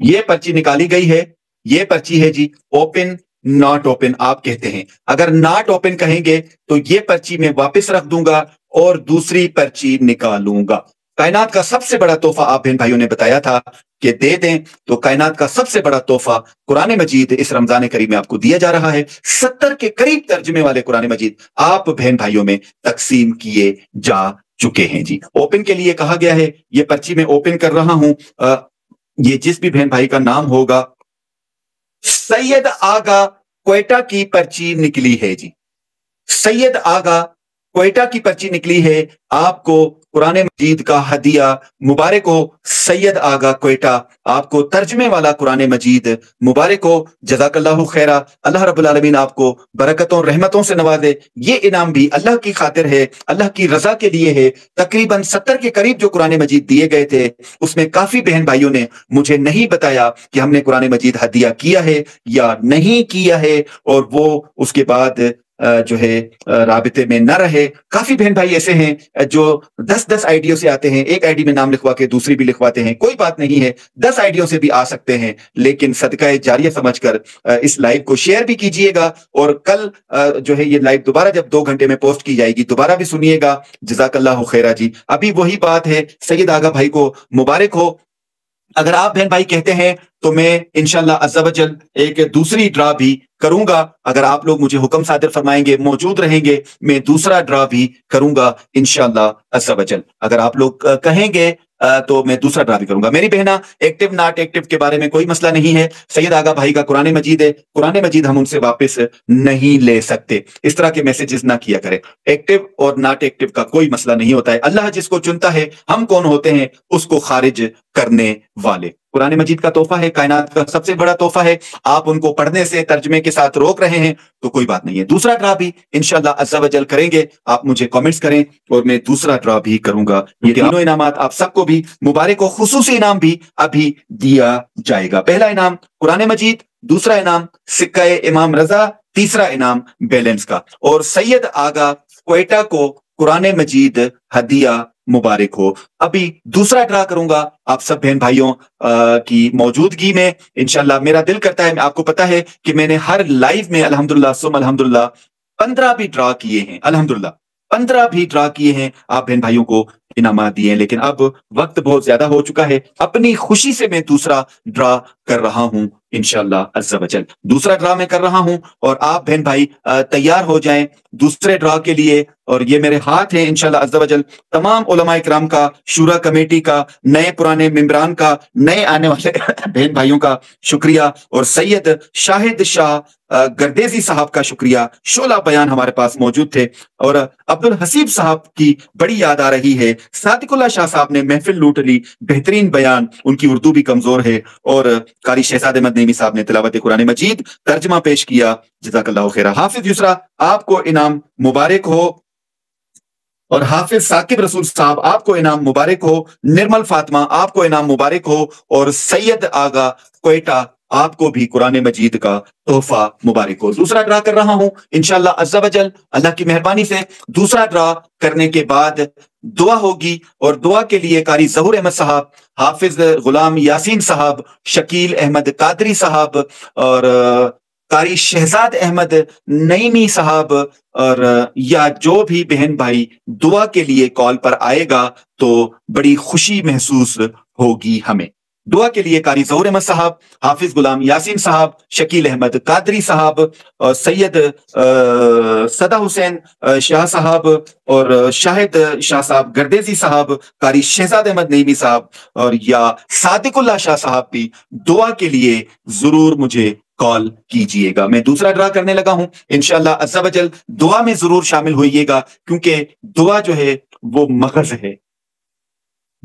یہ پرچی نکالی گئی ہے. یہ پرچی ہے جی اوپن ناٹ اوپن آپ کہتے ہیں. اگر ناٹ اوپن کہیں گے تو یہ پرچی میں واپس رکھ دوں گا اور دوسری پرچی نکالوں گا. کائنات کا سب سے بڑا تحفہ آپ بہن بھائیوں نے بتایا تھا کہ دے دیں، تو کائنات کا سب سے بڑا تحفہ قرآن مجید اس رمضان کریم میں آپ کو دیا جا رہا ہے. 70 کے قریب ترجمے والے قرآن مجید آپ بہن بھائیوں میں تقسیم کیے جا چکے ہیں جی. اوپن کے لیے کہا گیا ہے، یہ پرچی میں اوپن کر رہا ہوں. یہ جس بھی بہن بھائی کا نام ہوگا، سید آغا کوئٹہ کی پرچی نکلی ہے جی. سید آغا کوئٹہ کی پرچی نکلی ہے. آپ کو قرآن مجید کا ہدیہ مبارک ہو. سید آغا کوئٹہ، آپ کو ترجمے والا قرآن مجید مبارک ہو. جزاک اللہ خیرہ. اللہ رب العالمین آپ کو برکتوں رحمتوں سے نوازے. یہ انعام بھی اللہ کی خاطر ہے، اللہ کی رضا کے لیے ہے. تقریباً 70 کے قریب جو قرآن مجید دیے گئے تھے، اس میں کافی بہن بھائیوں نے مجھے نہیں بتایا کہ ہم نے قرآن مجید ہدیہ کیا ہے یا نہیں کیا ہے، اور وہ اس کے بعد جو ہے رابطے میں نہ رہے. کافی بہن بھائی ایسے ہیں جو 10 آئیڈیوں سے آتے ہیں، ایک آئی ڈی میں نام لکھوا کے دوسری بھی لکھواتے ہیں. کوئی بات نہیں ہے، 10 آئیڈیوں سے بھی آ سکتے ہیں، لیکن صدقہ جاریہ سمجھ کر اس لائیو کو شیئر بھی کیجئے گا. اور کل جو ہے یہ لائیو دوبارہ جب 2 گھنٹے میں پوسٹ کی جائے گی دوبارہ بھی سنیے گا. جزاک اللہ خیرہ جی. ابھی وہی بات ہے، سید آغا بھائی کو مبارک ہو. اگر آپ بہن بھائی کہتے ہیں تو میں انشاءاللہ عز و جل ایک دوسری ڈرا بھی کروں گا. اگر آپ لوگ مجھے حکم صادر فرمائیں گے، موجود رہیں گے، میں دوسرا ڈرا بھی کروں گا انشاءاللہ عز و جل. اگر آپ لوگ کہیں گے تو میں دوسرا ڈرا بھی کروں گا. میری بہنا ایکٹیو ناٹ ایکٹیو کے بارے میں کوئی مسئلہ نہیں ہے. سید آغا بھائی کا قرآن مجید ہے، قرآن مجید ہم ان سے واپس نہیں لے سکتے. اس طرح کے میسیجز نہ کیا کریں. ایکٹیو اور ناٹ ایکٹیو کا کوئی مسئلہ نہیں ہوتا ہے. اللہ جس کو چنتا ہے، ہم کون ہوتے ہیں اس کو خارج کرنے والے. قرآن مجید کا تحفہ ہے، کائنات کا سب سے بڑا تحفہ ہے. آپ ان کو پڑھنے سے ترجمے کے ساتھ روک رہے ہیں تو کوئی بات نہیں ہے. دوسرا ڈرا بھی انشاءاللہ عز و جل کریں گے. آپ مجھے کامنٹس کریں اور میں دوسرا ڈرا بھی کروں گا. یہ تینوں انعامات آپ سب کو بھی مبارک ہو. خصوصی انعام بھی ابھی دیا جائے گا. پہلا انعام قرآن مجید، दूसरा इनाम सिक्का इमाम रजा, तीसरा इनाम बैलेंस का। और सैयद आगा क्वेटा को कुरान मजीद हदिया मुबारक हो। अभी दूसरा ड्रा करूंगा आप सब बहन भाइयों की मौजूदगी में इंशाल्लाह। मेरा दिल करता है, आपको पता है कि मैंने हर लाइव में अल्हम्दुलिल्लाह सुम अल्हम्दुलिल्लाह 15 भी ड्रा किए हैं, अल्हम्दुलिल्लाह 15 भी ड्रा किए हैं, आप बहन भाइयों को इनामात दिए हैं। लेकिन अब वक्त बहुत ज्यादा हो चुका है, अपनी खुशी से मैं दूसरा ड्रा कर रहा हूं इंशाल्लाह अज़्ज़ा वजल। दूसरा ड्रा मैं कर रहा हूं और आप बहन भाई तैयार हो जाएं दूसरे ड्रा के लिए। और ये मेरे हाथ है इंशाल्लाह अज़्ज़ा वजल तमाम उलमा इकराम का, शूरा कमेटी का, नए पुराने मेंबरान का, नए आने वाले बहन भाइयों का शुक्रिया, और सैयद शाहिद शाह गर्देजी साहब का शुक्रिया। शोला बयान हमारे पास मौजूद थे और अब्दुल हसीब साहब की बड़ी याद आ रही है। सादिकुल्लाह शाह साहब ने महफिल लूट ली, बेहतरीन बयान, उनकी उर्दू भी कमजोर है। और कारी शहजाद अहमद नईमी साहब ने तिलावत कुरान मजीद तर्जमा पेश किया, जज़ाकल्लाहु खैरा। हाफिज यूसरा आपको इनाम मुबारक हो, और हाफिज साकिब रसूल साहब आपको इनाम मुबारक हो। निर्मल फातिमा आपको इनाम मुबारक हो, और सैयद आगा क्वेटा आपको भी कुरान मजीद का तोहफा मुबारक हो। दूसरा ड्रा कर रहा हूं इंशाल्लाह अज़्ज़ा वजल, अल्लाह की मेहरबानी से। दूसरा ड्रा करने के बाद दुआ होगी, और दुआ के लिए कारी ज़हूर अहमद साहब, हाफिज गुलाम यासीन साहब, शकील अहमद कादरी साहब, और कारी शहजाद अहमद नईमी साहब, और या जो भी बहन भाई दुआ के लिए कॉल पर आएगा तो बड़ी खुशी महसूस होगी हमें। दुआ के लिए कारी ज़हूर अहमद साहब, हाफिज गुलाम यासीन साहब, शकील अहमद कादरी साहब, और सैयद सदा हुसैन शाह साहब, और शाहिद शाह साहब गर्देजी साहब, कारी शहजाद अहमद नईमी साहब, और या सादिकुल्लाह शाह साहब भी दुआ के लिए जरूर मुझे कॉल कीजिएगा। मैं दूसरा ड्रा करने लगा हूं इंशाल्लाह अज़्ज़ा वजल। दुआ में जरूर शामिल होइएगा, क्योंकि दुआ जो है वो मगज़ है,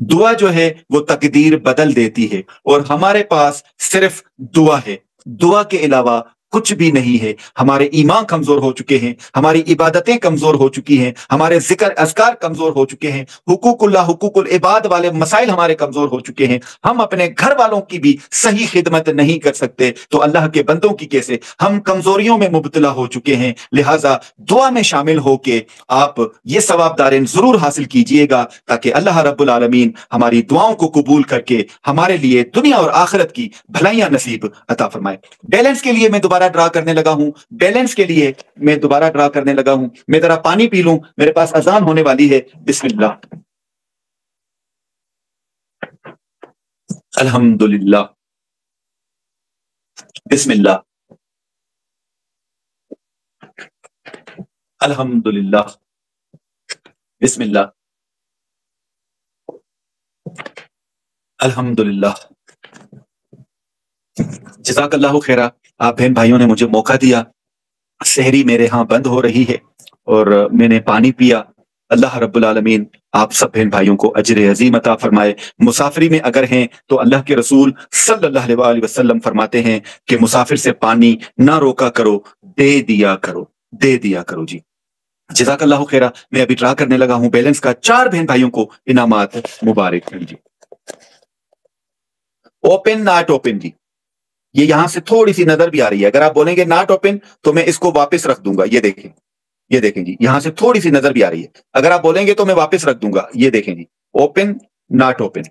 दुआ जो है वो तकदीर बदल देती है, और हमारे पास सिर्फ दुआ है, दुआ के अलावा कुछ भी नहीं है। हमारे ईमान कमजोर हो चुके हैं, हमारी इबादतें कमजोर हो चुकी हैं, हमारे जिक्र अज़कार कमजोर हो चुके हैं, हुकूकुल्लाह हुकूकुल इबाद वाले मसाइल हमारे कमजोर हो चुके हैं। हम अपने घर वालों की भी सही खिदमत नहीं कर सकते, तो अल्लाह के बंदों की कैसे। हम कमजोरियों में मुब्तला हो चुके हैं, लिहाजा दुआ में शामिल होके आप ये सवाबदारें जरूर हासिल कीजिएगा, ताकि अल्लाह रब्बुल आलमीन हमारी दुआओं को कबूल करके हमारे लिए दुनिया और आखिरत की भलाइयां नसीब अता फरमाए। बैलेंस के लिए मैं दोबारा ड्रा करने लगा हूं, बैलेंस के लिए मैं दोबारा ड्रा करने लगा हूं। मैं जरा पानी पी लूं, मेरे पास अजान होने वाली है। बिस्मिल्लाह, अल्हम्दुलिल्लाह, बिस्मिल्लाह, अल्हम्दुलिल्लाह, बिस्मिल्लाह, अल्हम्दुलिल्लाह। जज़ाकल्लाहु खैरा। आप बहन भाइयों ने मुझे मौका दिया। सहरी मेरे यहाँ बंद हो रही है और मैंने पानी पिया। अल्लाह रब्बुल आलमीन आप सब बहन भाइयों को अजर अजीम अता फरमाए। मुसाफरी में अगर हैं तो अल्लाह के रसूल सल्लल्लाहु अलैहि वसल्लम फरमाते हैं कि मुसाफिर से पानी ना रोका करो, दे दिया करो, दे दिया करो जी। जज़ाकल्लाहु खैरा। मैं अभी ड्रा करने लगा हूं बैलेंस का। 4 बहन भाइयों को इनामात मुबारक हैं जी। ओपन नॉट ओपन जी, ये यहां से थोड़ी सी नजर भी आ रही है। अगर आप बोलेंगे नॉट ओपन तो मैं इसको वापस रख दूंगा। ये देखें, ये देखें जी, यहां से थोड़ी सी नजर भी आ रही है। अगर आप बोलेंगे तो मैं वापस रख दूंगा। ये देखें जी, open not open,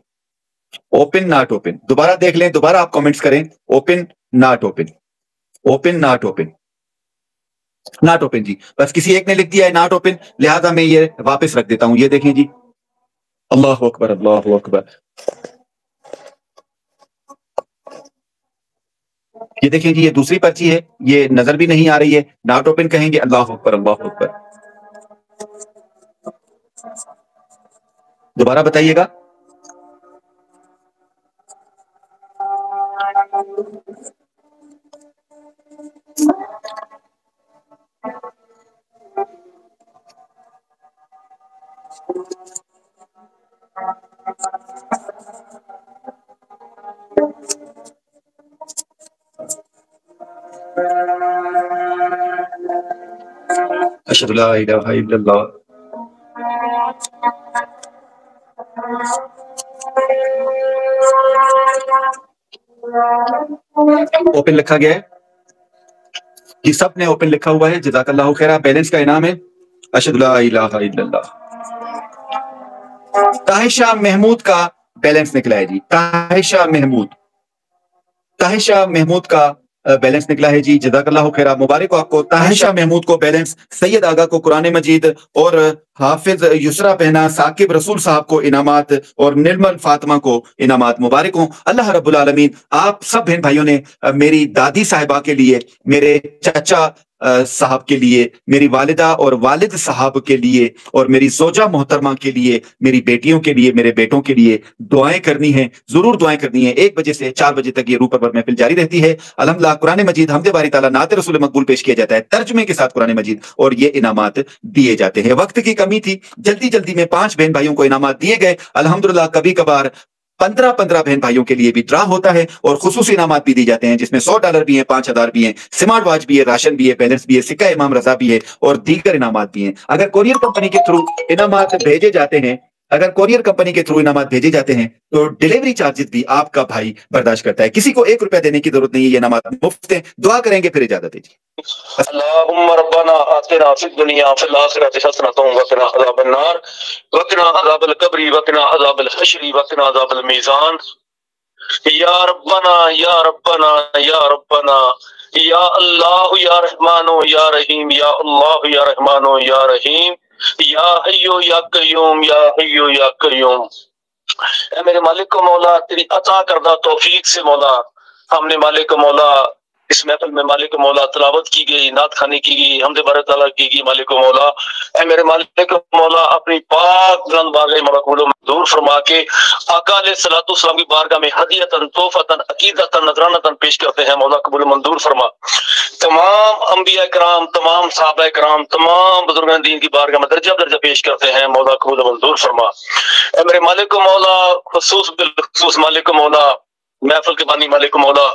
open not open. दोबारा देख लें, दोबारा आप कमेंट्स करें। Open not open, open not open, not open जी। बस किसी एक ने लिख दिया है नॉट ओपन, लिहाजा मैं ये वापस रख देता हूं। ये देखें जी, अल्लाह अकबर, अल्लाह अकबर। ये देखें जी, ये दूसरी पर्ची है, ये नजर भी नहीं आ रही है। नॉट ओपन कहेंगे, अल्लाह अकबर, अल्लाह अकबर। दोबारा बताइएगा। अशहदु ला इलाहा इल्लल्लाह। ओपन लिखा गया है कि सब ने ओपन लिखा हुआ है। जज़ाकल्लाहु खैरा। बैलेंस का इनाम है अशहदु ला इलाहा इल्लल्लाह। ताहिशा महमूद का बैलेंस निकला है जी। ताहिशा महमूद का बैलेंस निकला है जी। जज़ाकल्लाहु खैरा, मुबारक हो आपको। ताहिशा महमूद को बैलेंस, सैयद आगा को कुरान मजीद और हाफिज युसरा बहना साकिब रसूल साहब को इनामात और निर्मल फातिमा को इनामात। मुबारक हो। अल्लाह रब्बुल आलमीन आप सब बहन भाइयों ने मेरी दादी साहिबा के लिए, मेरे चाचा साहब के लिए, मेरी वालिदा और वालिद साहब के लिए और मेरी जोजा मोहतरमा के लिए, मेरी बेटियों के लिए, मेरे बेटों के लिए दुआएं करनी है, जरूर दुआएं करनी है। 1 बजे से 4 बजे तक ये रूह परवर महफिल जारी रहती है। अल्हम्दुलिल्लाह कुरान मजीद हमदे बारी ताला नात रसूल मकबूल पेश किया जाता है तर्जुमे के साथ कुरान मजीद, और ये इनामात दिए जाते हैं। वक्त की कमी थी, जल्दी जल्दी में 5 बहन भाइयों को इनामात दिए गए। अल्हम्दुलिल्लाह कभी कभार 15-15 बहन भाइयों के लिए भी ड्रा होता है और खुसूसी इनामात भी दी जाते हैं, जिसमें $100 भी हैं, 5000 भी हैं, स्मार्ट वॉच भी है, राशन भी है, बैलेंस भी है, सिक्का इमाम रजा भी है और दीगर इनामात भी हैं। अगर कोरियर कंपनी के थ्रू इनामात भेजे जाते हैं, तो डिलीवरी चार्जेस भी आपका भाई बर्दाश्त करता है। किसी को 1 रुपया देने की जरूरत नहीं है, ये इनामात मुफ्त है। दुआ करेंगे, फिर इजाजत दीजिए। अल्लाहुम्मा रब्बना आतिना फिद दुनिया फिल आखिरति हसनतन व क़िना अज़ाबन नार व क़िना अज़ाबल क़ब्रि व क़िना अज़ाबल हश्रि व क़िना अज़ाबल मीज़ान। या रब्बना या रब्बना या रब्बना या अल्लाह या रहमानो या रहीम या अल्लाह या रहमानो या रहीम या हय्यो या कय्यूम या हय्यो या कय्यूम। ऐ मेरे मालिक को मौला, तेरी अता करदा तौफीक से मौला हमने मालिक मौला इस महफिल में मालिक मौला तिलावत की गई, नात खानी की गई, हमदे बारे ताला की गई। मालिक मौला, ऐ मेरे मालिक मौला अपनी पाक बुलंद बारगाह मौला कबूल मंजूर फरमा के आका अलैहिस्सलातु वस्सलाम की बारगाह में हदियतन तोहफतन अकीदतन नजरानतन पेश करते हैं। मौला कबूल मंजूर फरमा। तमाम अंबिया कराम, तमाम सहाबा कराम, तमाम बुजुर्गान दीन की बारगाह में दर्जा दर्जा पेश करते हैं। मौला कबूल मंजूर फरमा। ऐ मेरे मालिक मौला, खुसूस बिलखुसूस मालिक मौला महफिल के बानी मालिक मौला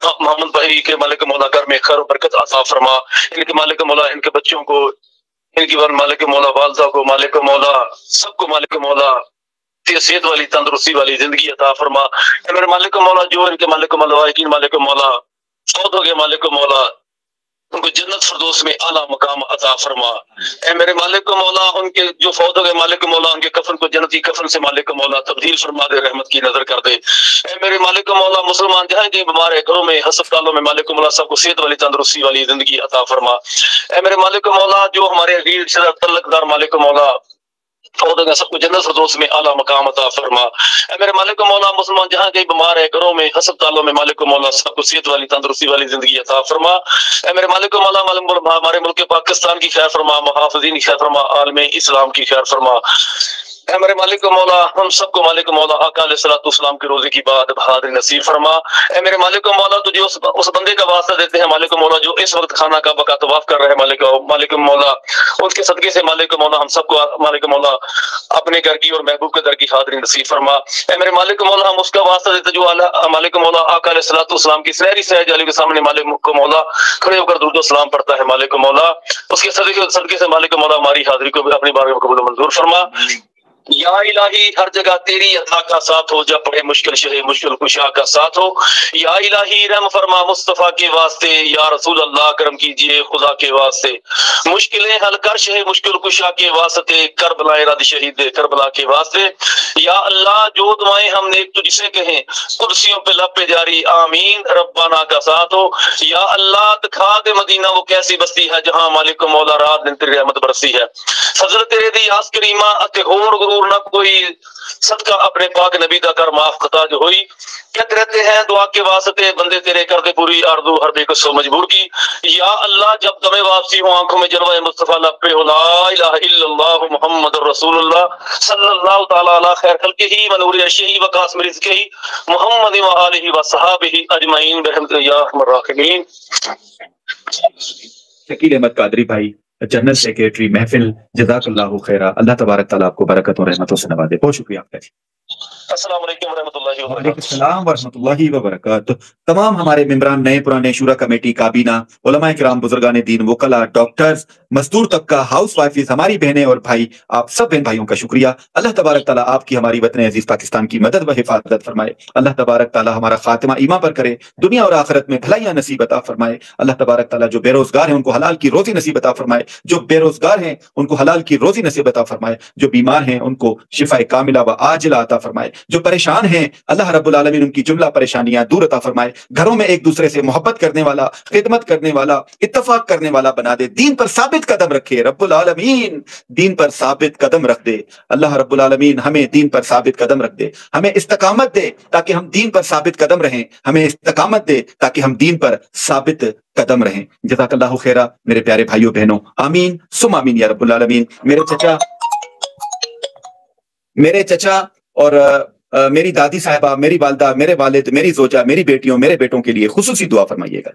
मोहम्मद भाई के मालिक मौला घर में खैर बरकत अता फरमा। इनके मालिक मौला, इनके बच्चों को, इनकी मालिक मौला वालदा को, मालिक मौला सबको मालिक मौला सेहत वाली तंदुरुस्ती वाली जिंदगी अता फरमा। मेरे मालिक मौला जो इनके मालिक मौला मालिक मौला फौत हो गए, मालिक मौला उनको जन्नत फिरदौस में आला मकाम अता फरमा। ऐ मेरे मालिक मौला उनके जो फौत हो गए मालिक मौला उनके कफन को जन्नती कफन से मालिक मौला तब्दील फरमा दे, रहमत की नजर कर दे। ऐ मेरे मालिक मौला मुसलमान जहाँ कहीं बीमार है, घरों में अस्पतालों में मालिक मौला सबको सेहत वाली तंदुरुस्ती वाली जिंदगी अता फरमा। ऐ मेरे मालिक मौला जो हमारे अजीज तल्लकदार मालिक मौला सबको जन्नत फिरदौस में आला मकाम अता फरमा। मेरे मालिक मौला मुसलमान जहाँ कहीं बीमार है, घरों में अस्पतालों में मालिक मौला सबको सेहत वाली तंदुरुस्ती वाली जिंदगी अता फरमा। मेरे मालिक मौला हमारे मुल्क पाकिस्तान की खैर फरमा, मुहाफिज़ीन की खैर फरमा, आलमे इस्लाम की खैर फरमा। ऐ मेरे मालिक मौला हम सबको मालिक मौला आका अलैहिस्सलातु वस्सलाम के रोजे की बाद बहादुरी नसीब फरमा। ऐ मेरे मालिक मौला तुझे उस बंदे का वास्ता देते हैं मालिक मौला जो इस वक्त खाना का बका तवाफ कर रहे हैं मालिक मौला, उसके सदके से मालिक मौला हम सबको मालिक मौला अपने घर की और महबूब के घर की हाजिरी नसीब फरमा। ऐ मेरे मालिक मौला हम उसका वास्ता देते जो मालिक मौला आका अलैहिस्सलातु वस्सलाम की सहरी सहज अली के सामने मालिक मौला खड़े होकर दुरूद व सलाम पढ़ता है। मालिक मौला उसके सदके से मालिक मौला हमारी हाजिरी को भी अपनी बारगाह में कबूल मंजूर फरमा। या इलाही हर जगह तेरी अता का साथ हो, जब पड़े मुश्किल शहे मुश्किल कुशा का साथ हो। या इलाही रहम फरमा मुस्तफा के वास्ते, या रसूल अल्लाह करम कीजिए खुदा के वास्ते। मुश्किलें हल कर शहे मुश्किल कुशा के वास्ते, करबला रद शहीद करबला के वास्ते। या अल्लाह जो दुआएं हमने तुझसे कहें कुर्सियों पे लपे जारी आमीन रब्बाना का साथ हो। या अल्लाह दिखा दे मदीना वो कैसी बस्ती है जहां मालिक मौला रात दिन तेरी रहमत बरसी है। फजल तेरे दी आस करीमा अते होर ना कोई सदका अपने पाक नबी दा कर माफ खता जो हुई। कहते रहते हैं दुआ के वास्ते बंदे तेरे कर दे पूरी आरज़ू हर बेकसो मजबूर की। या अल्लाह जब दमे वापसी हो आंखों में जलवा मुस्तफा लपे हो ला इलाहा इल्लल्लाह मुहम्मदुर रसूलुल्लाह सल्लल्लाहु तआला अला खैर खल्क़िही व नूरि अर्शिही व कासिम रिज़्क़िही मुहम्मद व आलिही व सहाबिही अजमईन बिरहमतिका या अरहमर राहिमीन। शकील अहमद कादरी भाई, जनरल सेक्रेटरी महफिल, जज़ाकल्लाहु खैरा। अल्लाह तबारक तआला आपको बरकत और रहमतों से नवाजे। बहुत शुक्रिया आपका। अस्सलाम वालेकुम रहमतुल्लाहि व वालेकुम बरकातहू। सलाम वरहमतुल्लाहि व बरकातुहू। तमाम हमारे मेंबरान, नए पुराने, शूरा कमेटी, काबीना, उलमाए किराम, बुजुर्गान दीन, वकला, डॉक्टर्स, मजदूर तबका, हाउस वाइफ, हमारी बहनें और भाई, आप सब बहन भाइयों का शुक्रिया। अल्लाह तबारक ताला आपकी हमारी वतन अजीज पाकिस्तान की मदद व हिफाजत फरमाए। अल्लाह तबारक ताला हमारा खातिमा ईमान पर करे, दुनिया और आखिरत में भलाइयां नसीब अता फरमाए। अल्लाह तबारक ताला जो बेरोजगार हैं उनको हलाल की रोजी नसीब अता फरमाए, जो बेरोजगार हैं उनको हलाल की रोजी नसीब अता फरमाए, जो बीमार हैं उनको शिफाए कामिला व आजिला अता फरमाए, जो परेशान हैं अल्लाह रब्बुल आलमीन उनकी जुमला परेशानियां दूर अता फरमाए, घरों में एक दूसरे से मोहब्बत करने वाला, खिदमत करने वाला, इत्तफाक करने वाला बना दे, दीन पर साबित कदम रखे रब्बुल आलमीन, दीन पर साबित कदम रख दे। अल्लाह रब्बुल आलमीन हमें दीन पर साबित कदम रख दे, हमें इस्तकामत दे ताकि हम दीन पर साबित कदम रहें, हमें इस्तकामत दे ताकि हम दीन पर साबित कदम रहें। जज़ाकल्लाहु खैरा मेरे प्यारे भाइयों बहनों, आमीन सुम आमीन या रब्बुल आलमीन। मेरे चचा और मेरी दादी साहिबा, मेरी वालदा, मेरे वालिद, मेरी जोजा, मेरी बेटियों, मेरे बेटों के लिए खुसूसी दुआ फरमाइएगा।